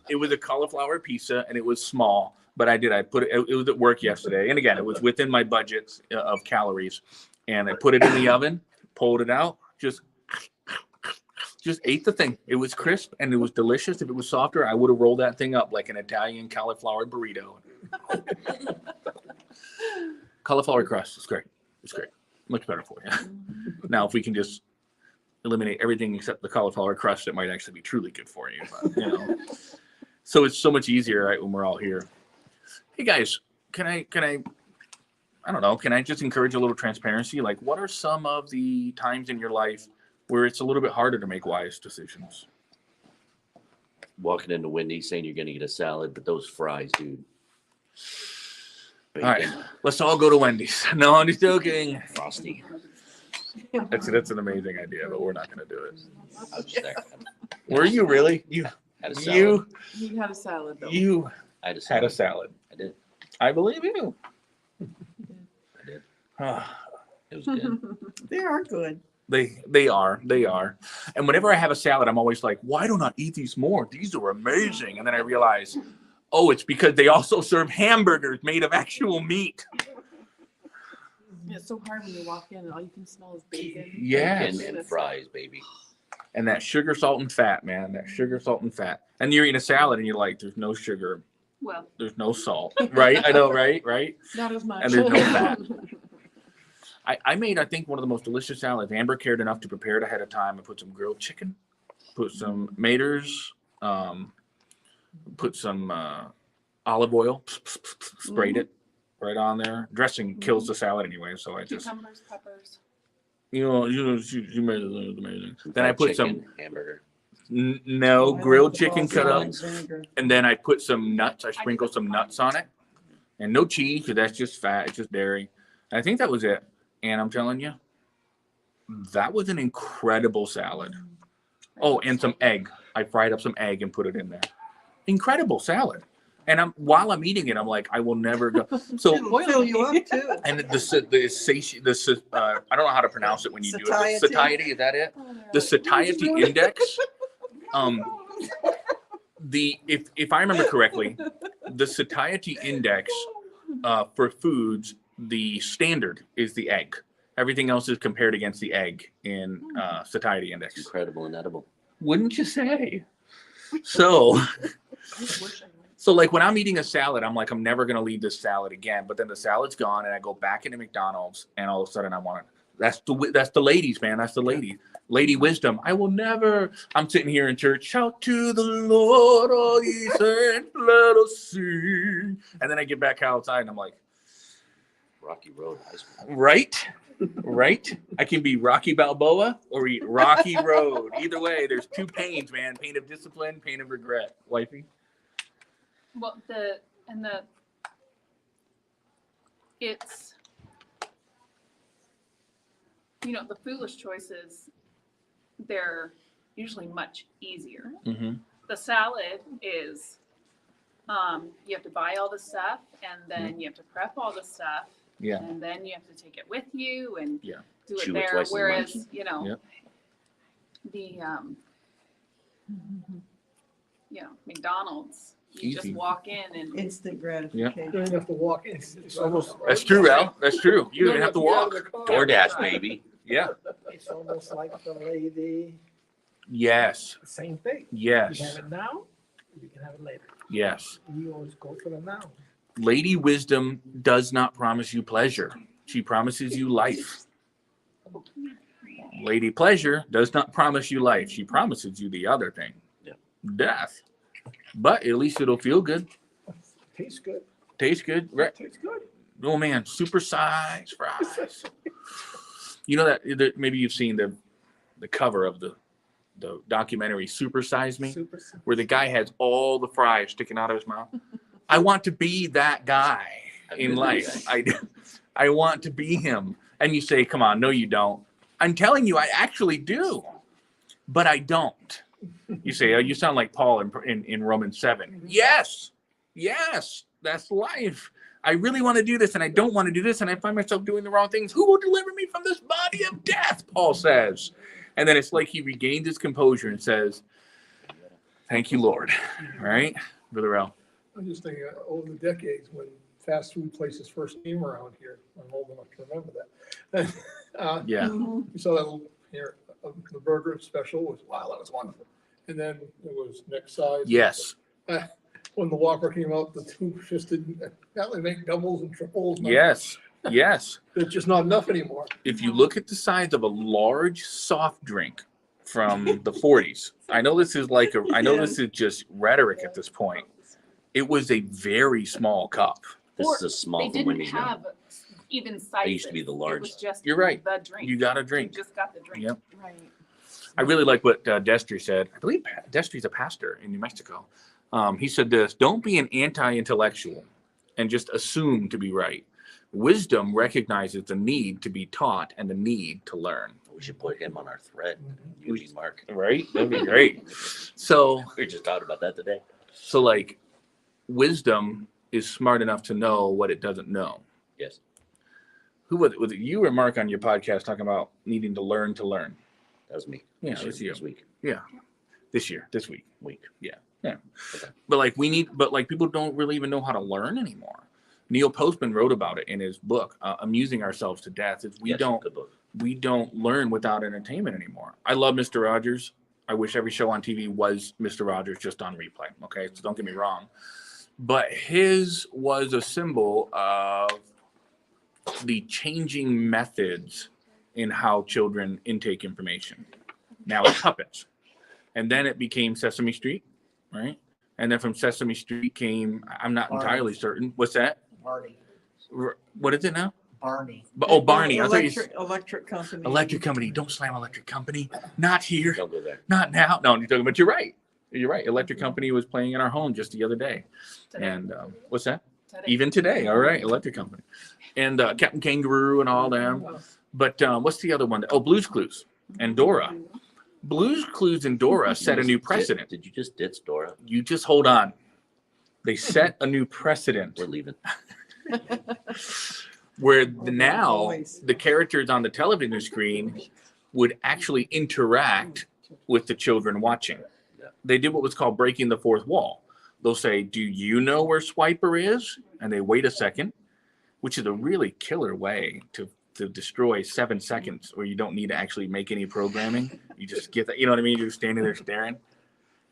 It was a cauliflower pizza and it was small, but I put it, it was at work yesterday. And again, it was within my budget of calories. And I put it in the oven, pulled it out, just ate the thing. It was crisp and it was delicious. If it was softer, I would have rolled that thing up like an Italian cauliflower burrito. Cauliflower crust is great. It's great. Much better for you. Now, if we can just eliminate everything except the cauliflower crust, it might actually be truly good for you. But, you know, so it's so much easier, right, when we're all here. Hey guys, can I don't know, can I just encourage a little transparency? Like, what are some of the times in your life where it's a little bit harder to make wise decisions? Walking into Wendy's saying you're going to get a salad, but those fries, dude. All right, let's all go to Wendy's. No, I'm just joking. Frosty. That's an amazing idea, but we're not going to do it. I was just there. Were you really? You Had a salad. He had a salad though. you I had a had a salad. salad. I did. I believe you. I did. Ah, It was good. They are good. they are. And whenever I have a salad, I'm always like, why don't I eat these more? These are amazing. And then I realize, oh, it's because they also serve hamburgers made of actual meat. It's so hard when you walk in and all you can smell is bacon. Yes. Bacon and fries, baby. And that sugar, salt, and fat, man. That sugar, salt, and fat. And you're eating a salad and you're like, there's no sugar. Well, There's no salt. Right? I know, right? Not as much. And there's no fat. I made, I think, one of the most delicious salads. Amber cared enough to prepare it ahead of time. I put some grilled chicken, put some maters, put some olive oil, sprayed it right on there. Dressing kills the salad anyway, so I just, cucumbers, peppers. you made it amazing. Then I Fried put chicken, some, hamburger. no, I like grilled the chicken cut balsamic up, vinegar. and then I put some nuts. I sprinkled some nuts on it, and no cheese, because that's just fat. It's just dairy. And I think that was it. And I'm telling you, that was an incredible salad. Oh, and some egg. I fried up some egg and put it in there. Incredible salad. And while I'm eating it, I'm like, I will never go. So, It'll fill you up too. and I don't know how to pronounce it when you do it. The satiety, is that it? The satiety index. If I remember correctly, the satiety index for foods, the standard is the egg. Everything else is compared against the egg in satiety index. Incredible and edible. Wouldn't you say? So like when I'm eating a salad, I'm like, I'm never going to leave this salad again. But then the salad's gone and I go back into McDonald's and all of a sudden I want it. That's the ladies, man. That's the lady wisdom. I will never, I'm sitting here in church, shout to the Lord, all ye saints, let us sing. And then I get back outside and I'm like, Rocky Road High School. Right. I can be Rocky Balboa or eat Rocky Road. Either way, there's two pains, man. Pain of discipline, pain of regret. Wifey? Well, it's, the foolish choices, they're usually much easier. Mm-hmm. The salad is, you have to buy all the stuff and then you have to prep all the stuff. Yeah. And then you have to take it with you and Yeah. do it Chew it there. twice as Whereas, Yep. the McDonald's, you Easy. just walk in and Instant You gratification. don't even have to walk in. It's almost. That's true, Al. That's true. You don't even have to get out of walk. the car. DoorDash, baby. Yeah. It's almost like the lady, Yes. same thing. You have Yes. it now, you can have it later. Yes. You always go for the now. Lady wisdom does not promise you pleasure. She promises you life. Lady pleasure does not promise you life. She promises you the other thing. Yeah. Death. But at least it'll feel good. Tastes good. Taste good. Right. Tastes good. Oh man, supersized fries. You know that maybe you've seen the cover of the documentary Super Size Me, Super. where the guy has all the fries sticking out of his mouth. I want to be that guy in life. I want to be him. And you say, come on, no, you don't. I'm telling you, I actually do, but I don't. You say, oh, you sound like Paul in Romans 7. Yes, that's life. I really want to do this and I don't want to do this and I find myself doing the wrong things. Who will deliver me from this body of death? Paul says. And then it's like he regains his composure and says, thank you, Lord. Right? Brother Al. I'm just thinking over the decades when fast food places first came around here. I'm old enough to remember that. Yeah. You saw that here, the burger special was, wow, that was wonderful. And then it was next size. Yes. When the Whopper came out, the two fisted, now they make doubles and triples. Yes. Yes. There's just not enough anymore. If you look at the size of a large soft drink from the 40s, I know this is this is just rhetoric at this point. It was a very small cup. This Or is a small They from didn't Wendy's now. have even sizes. They used to be the large. It was just You're right. the drink. You got a drink. You just got the drink. Yep. Right. I really like what Destry said. I believe Destry's a pastor in New Mexico. He said this: "Don't be an anti-intellectual and just assume to be right. Wisdom recognizes the need to be taught and the need to learn." We should put him on our thread. Eugene Mark. Right? That'd be great. So, We just talked about that today. so like, wisdom is smart enough to know what it doesn't know. Yes. Who was it? Was it you or Mark on your podcast talking about needing to learn to learn? That was me. Yeah, This it's year, you. This week. This week. Week. But like people don't really even know how to learn anymore. Neil Postman wrote about it in his book, Amusing Ourselves to Death. Is Yes, good book. we don't learn without entertainment anymore. I love Mr. Rogers. I wish every show on TV was Mr. Rogers just on replay. Okay, so don't get me wrong. But his was a symbol of the changing methods in how children intake information. Now it's puppets. And then it became Sesame Street, right? And then from Sesame Street came, I'm not entirely certain. What's that? Barney. What is it now? Barney. Oh, Barney. I thought you Electric company. Electric Company. Don't slam Electric Company. Not here. Don't go there. Not now. No, you're talking, but you're right. You're right. Electric Company was playing in our home just the other day. Today. And what's that? Today. Even today. All right. Electric Company. And Captain Kangaroo and all them. But what's the other one? Oh, Blue's Clues and Dora. Blue's Clues and Dora set a new precedent. Did you just ditch Dora? You just hold on. They set a new precedent We're leaving. where that now voice. the characters on the television screen would actually interact with the children watching. They did what was called breaking the fourth wall. They'll say, "Do you know where Swiper is?" And they wait a second, which is a really killer way to destroy 7 seconds where you don't need to actually make any programming. You just get that, you know what I mean? You're just standing there staring.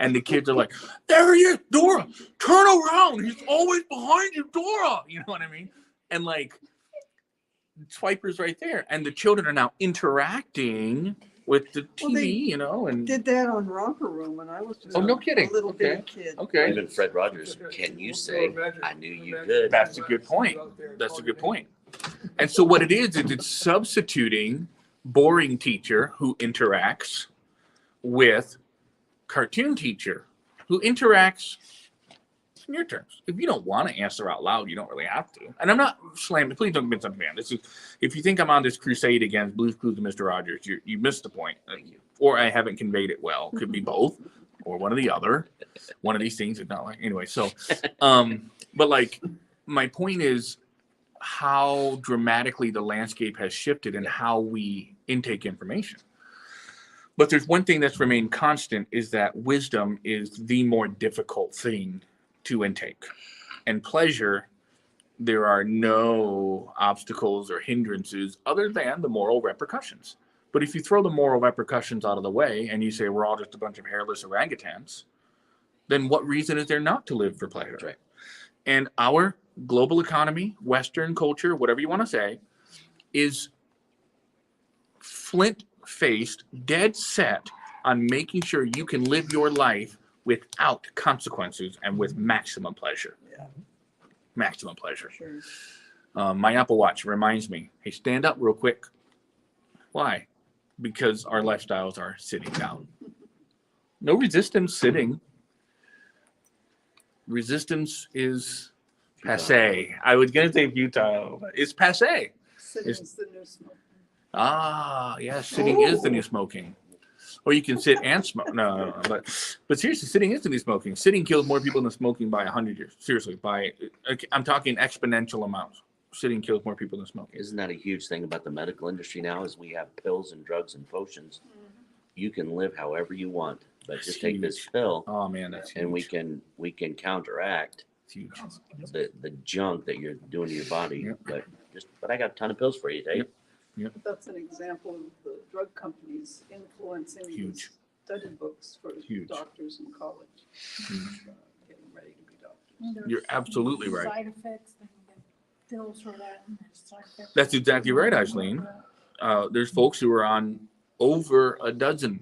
And the kids are like, "There he is, Dora, turn around. He's always behind you, Dora." You know what I mean? And like, Swiper's right there. And the children are now interacting with the TV, Well, they and Did that on Romper Room when I was just Oh, no kidding. a little Okay. bitty kid. okay. Even Fred Rogers, can you say, I knew you could? That's a good point. That's a good point. And so what it is it's substituting boring teacher who interacts with cartoon teacher who interacts in your terms. If you don't want to answer out loud, you don't really have to. And I'm not slamming. Please don't misunderstand. This is if you think I'm on this crusade against Blue's Clues and Mr. Rogers, you missed the point. Or I haven't conveyed it well. Could be both, or one or the other. One of these things is not like anyway. So, but like my point is how dramatically the landscape has shifted and how we intake information. But there's one thing that's remained constant is that wisdom is the more difficult thing to intake. And pleasure, there are no obstacles or hindrances other than the moral repercussions. But if you throw the moral repercussions out of the way and you say we're all just a bunch of hairless orangutans, then what reason is there not to live for pleasure? That's right. And our global economy, Western culture, whatever you want to say, is flint-faced, dead set on making sure you can live your life without consequences and with maximum pleasure. Yeah. Maximum pleasure. Sure. My Apple Watch reminds me, hey, stand up real quick. Why? Because our lifestyles are sitting down. No resistance sitting. Resistance is passe. I was going to say futile, but it's passe. Sitting's the new smoke. Ah, yeah, sitting is the new smoking. Or you can sit and smoke. No. But seriously, sitting is the new smoking. Sitting kills more people than smoking by 100 years. Seriously, I'm talking exponential amounts. Sitting kills more people than smoking. Isn't that a huge thing about the medical industry now is we have pills and drugs and potions. You can live however you want, but just take this pill Oh man, that's huge. and we can counteract It's huge. the junk that you're doing to your body. Yep. But I got a ton of pills for you, Dave. Yep. That's an example of the drug companies influencing Huge. study books for Huge. doctors in college. Huge. Getting ready to be doctors. You're absolutely right. Side effects. pills for that. And it's like That's exactly right, Aisleen. There's folks who are on over a dozen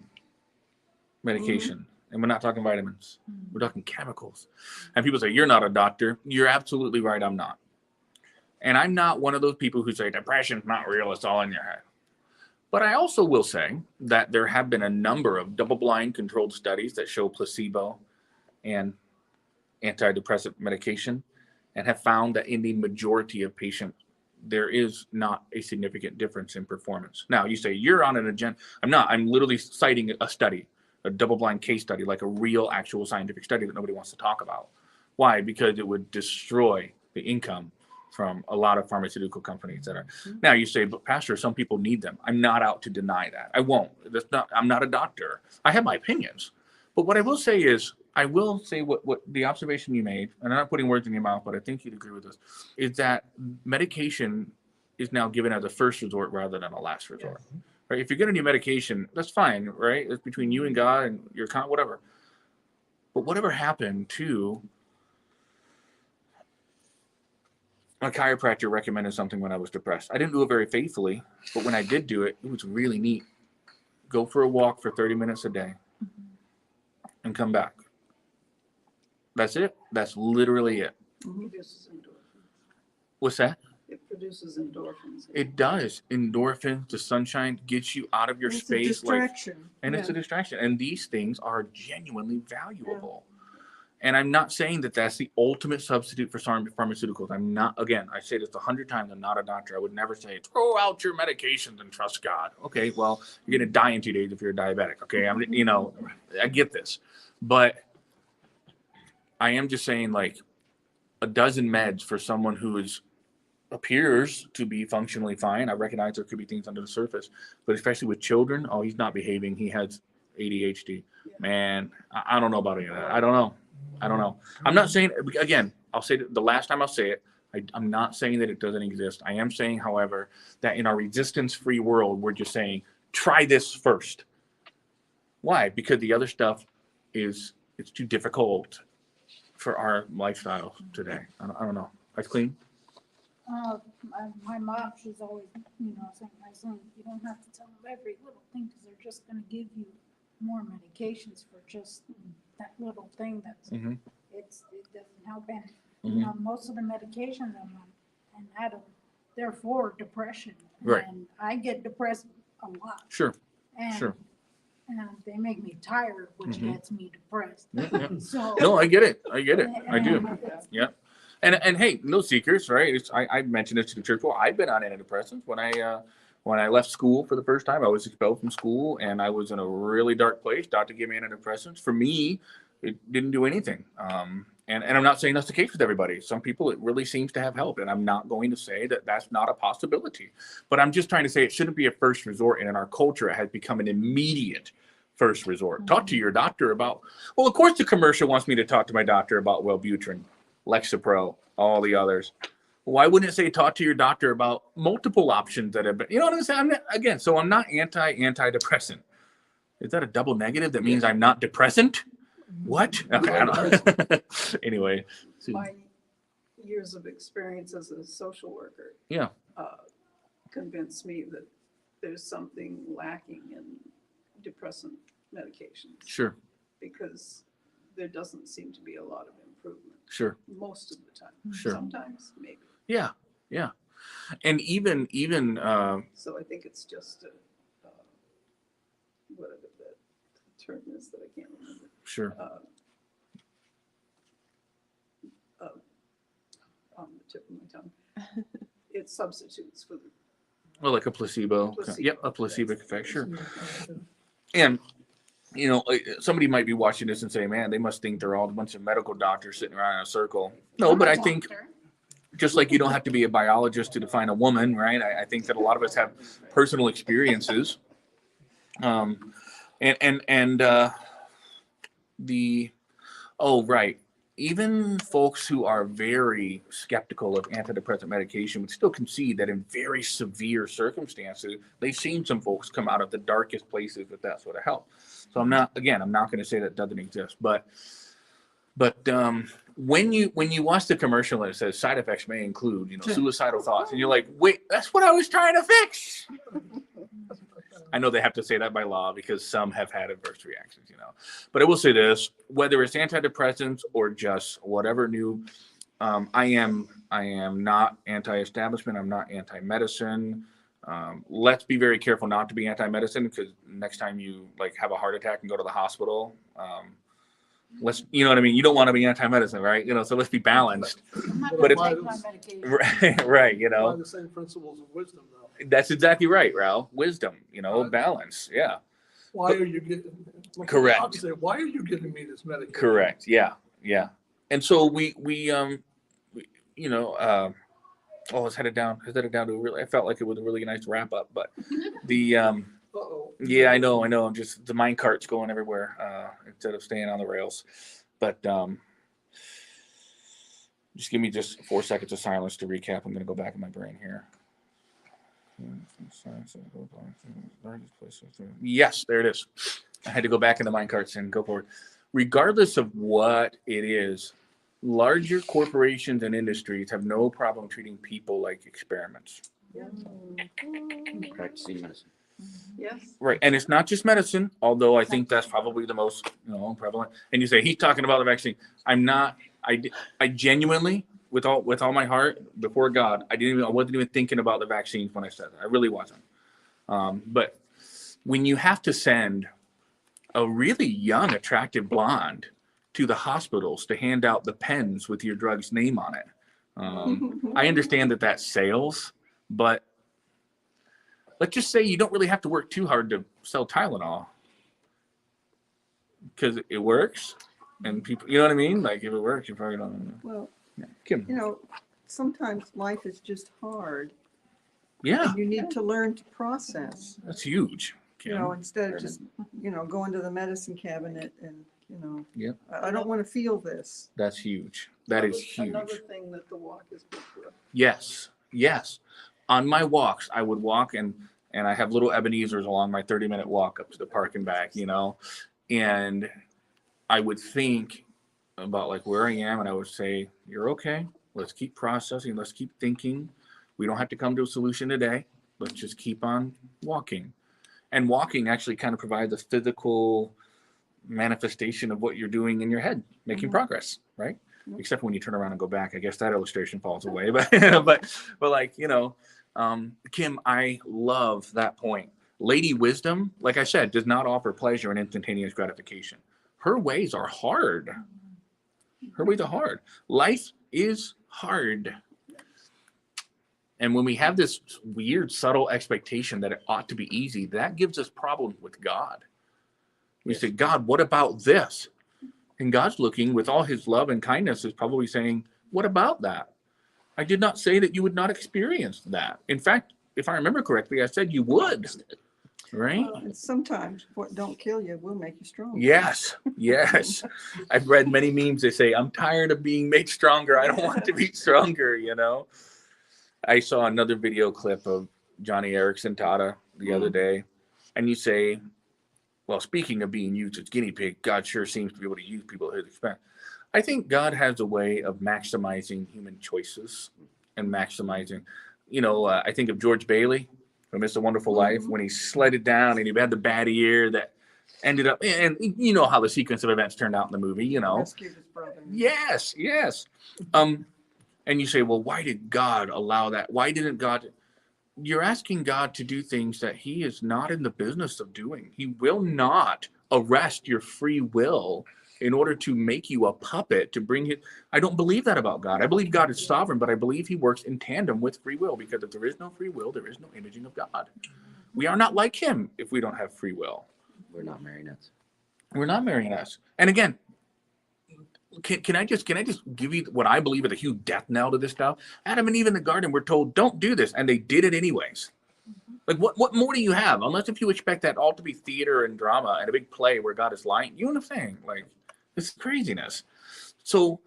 medication, and we're not talking vitamins. We're talking chemicals. And people say, you're not a doctor. You're absolutely right, I'm not. And I'm not one of those people who say depression's not real, it's all in your head. But I also will say that there have been a number of double-blind controlled studies that show placebo and antidepressant medication, and have found that in the majority of patients, there is not a significant difference in performance. Now, you say you're on an agenda. I'm not. I'm literally citing a study, a double-blind case study, like a real, actual scientific study that nobody wants to talk about. Why? Because it would destroy the income from a lot of pharmaceutical companies that are. Now you say, but Pastor, some people need them. I'm not out to deny that. I won't. I'm not a doctor. I have my opinions. But what I will say is, I will say what the observation you made, and I'm not putting words in your mouth, but I think you'd agree with this, is that medication is now given as a first resort rather than a last resort. Right? If you're going to need medication, that's fine, right? It's between you and God and your whatever. But whatever happened to my chiropractor recommended something when I was depressed. I didn't do it very faithfully, but when I did do it, it was really neat. Go for a walk for 30 minutes a day and come back. That's it. That's literally it. Produces endorphins. What's that? It produces endorphins. It does. Endorphins, the sunshine gets you out of your It's space. a distraction. It's a distraction. And these things are genuinely valuable. And I'm not saying that that's the ultimate substitute for pharmaceuticals. I'm not, again, I say this 100 times, I'm not a doctor. I would never say, throw out your medications and trust God. Okay, well, you're going to die in 2 days if you're a diabetic. Okay, I get this. But I am just saying, like, a dozen meds for someone who appears to be functionally fine. I recognize there could be things under the surface, but especially with children, he's not behaving. He has ADHD. Man, I don't know about any of that. I don't know. I'm not saying, again, I'll say the last time I'll say it, I'm not saying that it doesn't exist. I am saying, however, that in our resistance-free world, we're just saying, try this first. Why? Because the other stuff it's too difficult for our lifestyle today. I don't know. That's clean. My mom, she's always, saying, my son, you don't have to tell them every little thing because they're just going to give you more medications for just that little thing that's it doesn't help. And most of the medications I'm on, and they're for depression. Right. And I get depressed a lot. Sure. And they make me tired, which gets me depressed. Yeah. So No, I get it. I do. Yeah. And hey, no secrets, right? I mentioned this to the church. Well, I've been on antidepressants when I left school for the first time. I was expelled from school and I was in a really dark place. Doctor gave me antidepressants. For me, it didn't do anything. And I'm not saying that's the case with everybody. Some people, it really seems to have helped. And I'm not going to say that that's not a possibility. But I'm just trying to say it shouldn't be a first resort. And in our culture, it has become an immediate first resort. Talk to your doctor about, well, of course the commercial wants me to talk to my doctor about Wellbutrin, Lexapro, all the others. Why wouldn't it say talk to your doctor about multiple options that have been, you know what I'm saying? So I'm not antidepressant. Is that a double negative? That means I'm not depressant? What? Okay, I don't know. Anyway. My years of experience as a social worker convinced me that there's something lacking in depressant medications. Sure. Because there doesn't seem to be a lot of improvement. Sure. Most of the time. Sure. Sometimes, maybe. Yeah. And even so I think it's just whatever the term is that I can't remember. Sure. On the tip of my tongue. It substitutes for the like a placebo. Placebo. Yep, a placebo effect. Sure. And somebody might be watching this and say, man, they must think they're all a bunch of medical doctors sitting around in a circle. No, but I think just like you don't have to be a biologist to define a woman, right? I think that a lot of us have personal experiences. Even folks who are very skeptical of antidepressant medication would still concede that in very severe circumstances, they've seen some folks come out of the darkest places with that sort of help. So I'm not going to say that doesn't exist, but when you watch the commercial and it says side effects may include, suicidal thoughts, and you're like, wait, that's what I was trying to fix. I know they have to say that by law because some have had adverse reactions, But I will say this: whether it's antidepressants or just whatever new, I am not anti-establishment. I'm not anti-medicine. Let's be very careful not to be anti-medicine, because next time you have a heart attack and go to the hospital, you know what I mean? You don't want to be anti-medicine, right? So let's be balanced. I'm not But gonna it's take my medication. right, Apply the same principles of wisdom, though. That's exactly right, Ralph. Wisdom, Right. balance. Yeah. Why are you getting? Correct. Obviously, why are you giving me this medication? Correct. Yeah. And so we let's head it down to I felt like it was a really nice wrap up, but the Uh-oh. yeah, I know. Just the mine cart's going everywhere instead of staying on the rails. But just give me just 4 seconds of silence to recap. I'm going to go back in my brain here. Yes, there it is. I had to go back in the mine carts and go forward. Regardless of what it is, larger corporations and industries have no problem treating people like experiments. Practicing medicine. Yes. Right. And it's not just medicine, although I think that's probably the most prevalent. And you say he's talking about the vaccine. I'm not. I genuinely, with all my heart, before God, I wasn't even thinking about the vaccines when I said that. I really wasn't. But when you have to send a really young, attractive blonde to the hospitals to hand out the pens with your drug's name on it, I understand that that's sales, but let's just say you don't really have to work too hard to sell Tylenol, because it works, and people, you know what I mean? Like, if it works, you probably don't. Well, Yeah. Kim. sometimes life is just hard. Yeah, You need to learn to process, that's huge. Kim. instead of just, going to the medicine cabinet and, Yep. I don't want to feel this. That's huge. That is huge. Another thing that the walk is good for. Yes. On my walks, I would walk and I have little Ebenezer's along my 30-minute walk up to the park and back, and I would think about where I am, and I would say, you're okay. Let's keep processing. Let's keep thinking. We don't have to come to a solution today. Let's just keep on walking. And walking actually kind of provides a physical manifestation of what you're doing in your head, making progress, right? Except when you turn around and go back. I guess that illustration falls away. But Kim, I love that point. Lady Wisdom, like I said, does not offer pleasure and instantaneous gratification. Her ways are hard. Life is hard. And when we have this weird, subtle expectation that it ought to be easy, that gives us problems with God. We say, God, what about this? And God's looking with all his love and kindness is probably saying, what about that? I did not say that you would not experience that. In fact, if I remember correctly, I said you would. Right? And sometimes what don't kill you will make you strong. Yes. I've read many memes. They say, I'm tired of being made stronger. I don't want to be stronger, I saw another video clip of Johnny Erickson Tata the other day. And you say, well, speaking of being used as guinea pig, God sure seems to be able to use people at his expense. I think God has a way of maximizing human choices and maximizing, I think of George Bailey from It's a Wonderful Life, when he sledded down and he had the bad ear that ended up, and you know how the sequence of events turned out in the movie, Rescued his brother. Yes. And you say, well, why did God allow that? Why didn't God? You're asking God to do things that he is not in the business of doing. He will not arrest your free will in order to make you a puppet to bring it. I don't believe that about God. I believe God is sovereign, but I believe he works in tandem with free will, because if there is no free will, there is no imaging of God. We are not like him if we don't have free will. We're not marionettes. And again, can I just give you what I believe is a huge death knell to this stuff? Adam and Eve in the garden were told, don't do this, and they did it anyways. Like, what more do you have? Unless if you expect that all to be theater and drama and a big play where God is lying. You know what I'm saying? Like, this is craziness. So,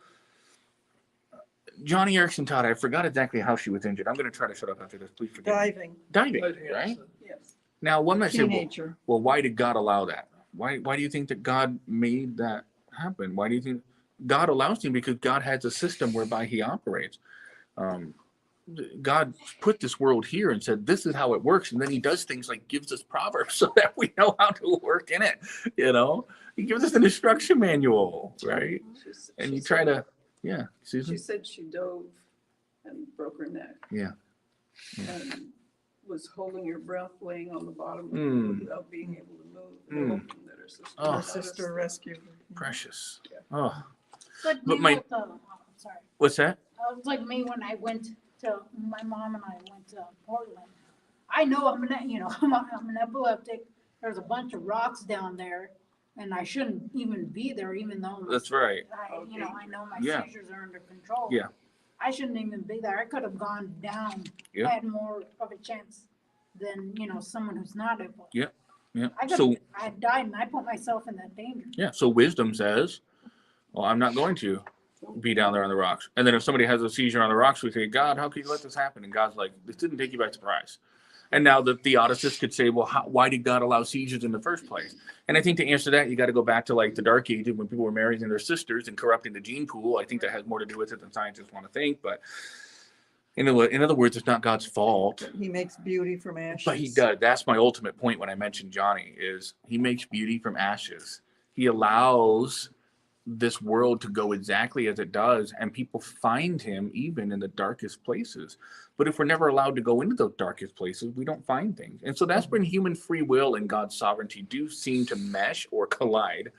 Johnny Erickson Tata, I forgot exactly how she was injured. I'm going to try to shut up after this. Please forgive me. Diving, right? Yes. Now, one might say, well, why did God allow that? Why do you think that God made that happen? Why do you think? God allows him because God has a system whereby he operates. God put this world here and said, this is how it works. And then he does things like gives us proverbs so that we know how to work in it. He gives us an instruction manual, right? And you try to, yeah, Susan? She said she dove and broke her neck. Yeah. And was holding her breath, laying on the bottom of the Mm. pool without being able to move. And Mm. hoping that her sister, Oh. Her sister rescued her. Precious. Yeah. Oh, It's like But me my- with, I'm sorry. what's that? It was like me when I went to, my mom and I went to Portland. I know I'm I'm an epileptic. There's a bunch of rocks down there and I shouldn't even be there, even though That's right. I know my Yeah. seizures are under control. Yeah. I shouldn't even be there. I could have gone down. Yeah. I had more of a chance than, someone who's not epileptic. Yeah. Yeah. I So, had died and I put myself in that danger. yeah. So wisdom says, well, I'm not going to be down there on the rocks. And then if somebody has a seizure on the rocks, we say, God, how could you let this happen? And God's like, this didn't take you by surprise. And now the theodicist could say, well, why did God allow seizures in the first place? And I think to answer that, you got to go back to like the Dark Ages when people were marrying their sisters and corrupting the gene pool. I think that has more to do with it than scientists want to think. But in other words, it's not God's fault. He makes beauty from ashes. But he does. That's my ultimate point when I mentioned Johnny is he makes beauty from ashes. He allows this world to go exactly as it does, and people find him even in the darkest places. But if we're never allowed to go into those darkest places, we don't find things. And so that's when human free will and God's sovereignty do seem to mesh or collide.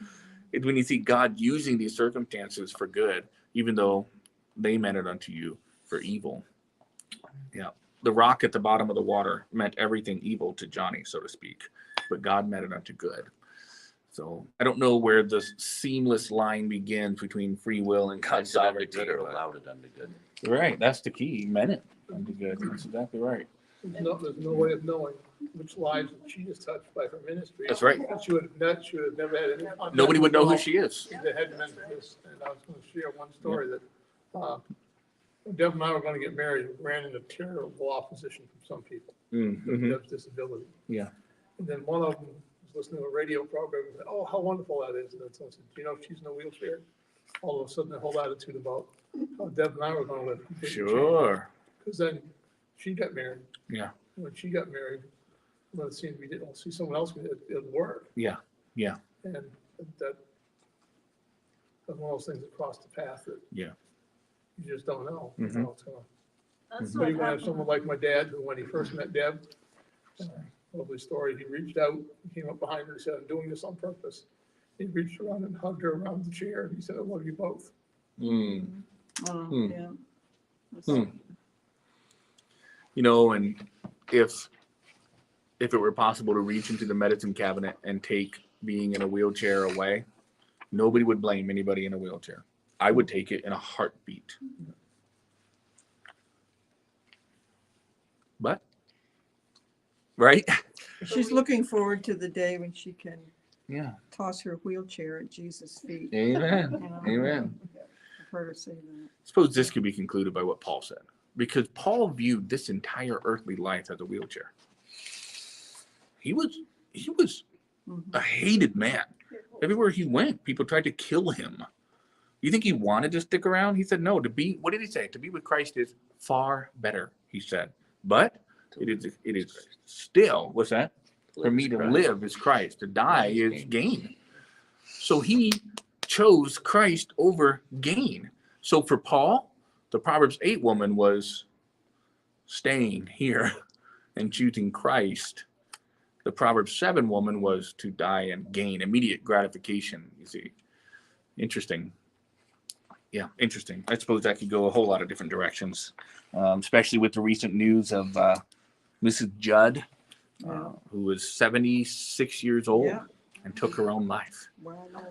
It's when you see God using these circumstances for good, even though they meant it unto you for evil. Yeah. The rock at the bottom of the water meant everything evil to Johnny, so to speak, but God meant it unto good. So I don't know where the seamless line begins between free will and God's sovereignty. Good or allowed it unto good. Right, that's the key. He meant it unto good. That's exactly right. There's no way of knowing which lives that she has touched by her ministry. That's right. And she would have never had any contact. Nobody would know who with she is. the head ministers. And I was going to share one story that Deb and I were going to get married. We ran into terrible opposition from some people with Mm-hmm. Deb's disability. Yeah. And then one of them was listening to a radio program and said, oh, how wonderful that is. And then someone said, do you know she's in a wheelchair? All of a sudden, the whole attitude about how Deb and I were going to live. Sure. Because then she got married. Yeah. When she got married, when it seemed we didn't see someone else, it worked. Yeah. Yeah. And that was one of those things that crossed the path that Yeah. you just don't know. Mhm. How it's gonna. That's But you what have someone happened. like my dad, who when he first met Deb, lovely story, he reached out, he came up behind her and said, I'm doing this on purpose. He reached around and hugged her around the chair, and he said, I love you both. Mm. Hmm. Yeah. Hmm. And if it were possible to reach into the medicine cabinet and take being in a wheelchair away, nobody would blame anybody in a wheelchair. I would take it in a heartbeat. But, right? She's looking forward to the day when she can Yeah. toss her wheelchair at Jesus' feet. Amen. You know? Amen. I've heard her say that. Suppose this could be concluded by what Paul said, because Paul viewed this entire earthly life as a wheelchair. He was Mhm. a hated man. Everywhere he went, people tried to kill him. You think he wanted to stick around? He said, no, what did he say? To be with Christ is far better, he said. But it is still, what's that? For me to live is Christ. To die is gain. So he chose Christ over gain. So for Paul, the Proverbs 8 woman was staying here and choosing Christ. The Proverbs 7 woman was to die and gain immediate gratification, you see. Interesting. Yeah, interesting. I suppose that could go a whole lot of different directions, especially with the recent news of Mrs. Judd, who was 76 years old Yeah. and took her own life. Well, no.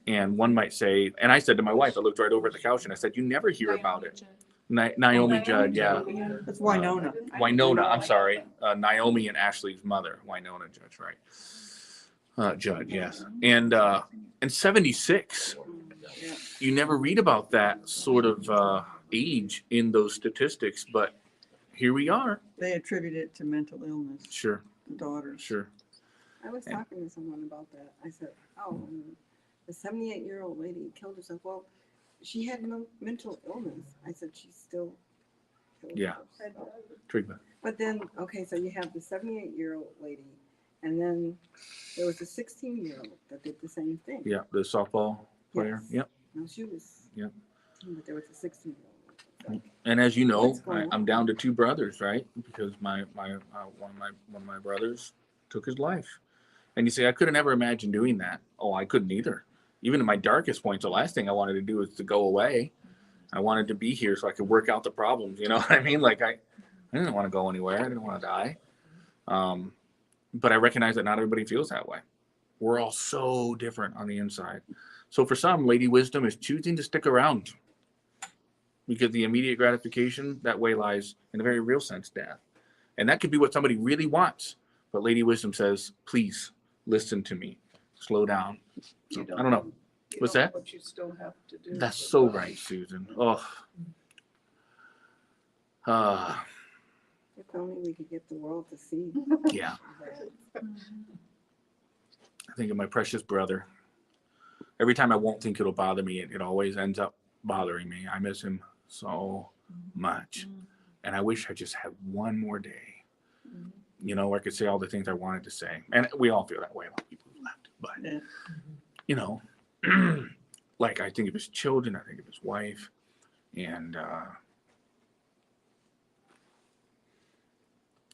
And one might say, and I said to my wife, I looked right over at the couch and I said, you never hear about it. Naomi Judd, yeah. That's Winona. Winona, I'm sorry. Naomi and Ashley's mother, Winona Judge, right? Judd, yes. And 76. Yeah. You never read about that sort of age in those statistics, but here we are. They attribute it to mental illness, Sure, the daughters. sure. I was talking to someone about that. I said, oh, the 78-year-old lady killed herself. Well, she had mental illness. I said, she's still. Yeah. Treatment. But then, okay, so you have the 78-year-old lady, and then there was a 16-year-old that did the same thing. Yeah, the softball player. Yes. Yep. No, she was. Yep. But there was a 16-year-old. And as you know, What's going I'm on? down to 2 brothers, right? Because one of my brothers took his life. And you say, I could have never imagined doing that. Oh, I couldn't either. Even in my darkest points, the last thing I wanted to do was to go away. I wanted to be here so I could work out the problems. You know what I mean? Like I didn't want to go anywhere. I didn't want to die. But I recognize that not everybody feels that way. We're all so different on the inside. So for some, Lady Wisdom is choosing to stick around because the immediate gratification that way lies in a very real sense, death. And that could be what somebody really wants. But Lady Wisdom says, please listen to me. Slow down. So, I don't know. What's that? What you still have to do. That's so right, Susan. Oh. If only we could get the world to see. Yeah. that. I think of my precious brother. Every time I won't think it'll bother me, it always ends up bothering me. I miss him so much. And I wish I just had one more day, you know, where I could say all the things I wanted to say. And we all feel that way about people who left. But, Yeah. you know, like I think of his children, I think of his wife. And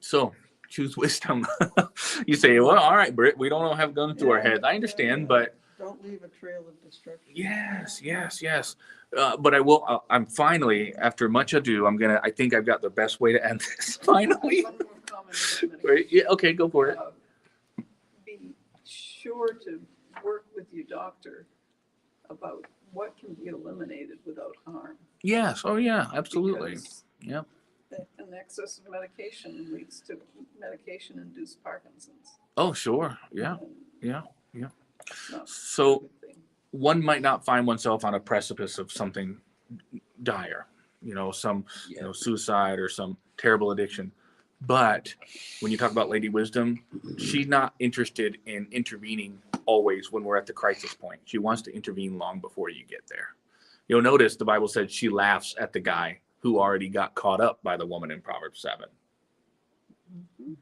so choose wisdom. You say, well, all right, Britt, we don't have guns to our heads. I understand, but Don't leave a trail of destruction. yes. But I will, I'm finally, after much ado, I think I've got the best way to end this. Finally. One more comment in a minute. Right, yeah, okay, go for it. Be sure to work with your doctor about what can be eliminated without harm. Yes, oh yeah, absolutely. Because Yep. an excess of medication leads to medication-induced Parkinson's. Oh, sure. Yeah, And yeah. it's not a So good thing. one might not find oneself on a precipice of something dire, you know, suicide or some terrible addiction. But when you talk about Lady Wisdom, she's not interested in intervening always when we're at the crisis point. She wants to intervene long before you get there. You'll notice the Bible said she laughs at the guy who already got caught up by the woman in Proverbs 7.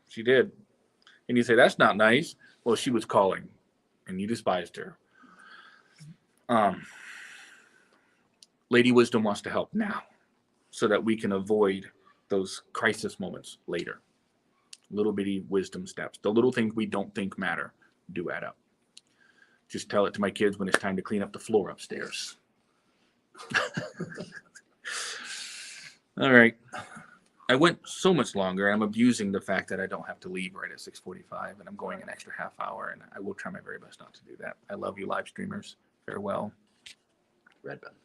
She did. And you say, that's not nice. Well, she was calling and you despised her. Lady Wisdom wants to help now so that we can avoid those crisis moments later. Little bitty wisdom steps. The little things we don't think matter do add up. Just tell it to my kids when it's time to clean up the floor upstairs. All right. I went so much longer. I'm abusing the fact that I don't have to leave right at 6:45 and I'm going an extra half hour, and I will try my very best not to do that. I love you live streamers. Farewell. Red button.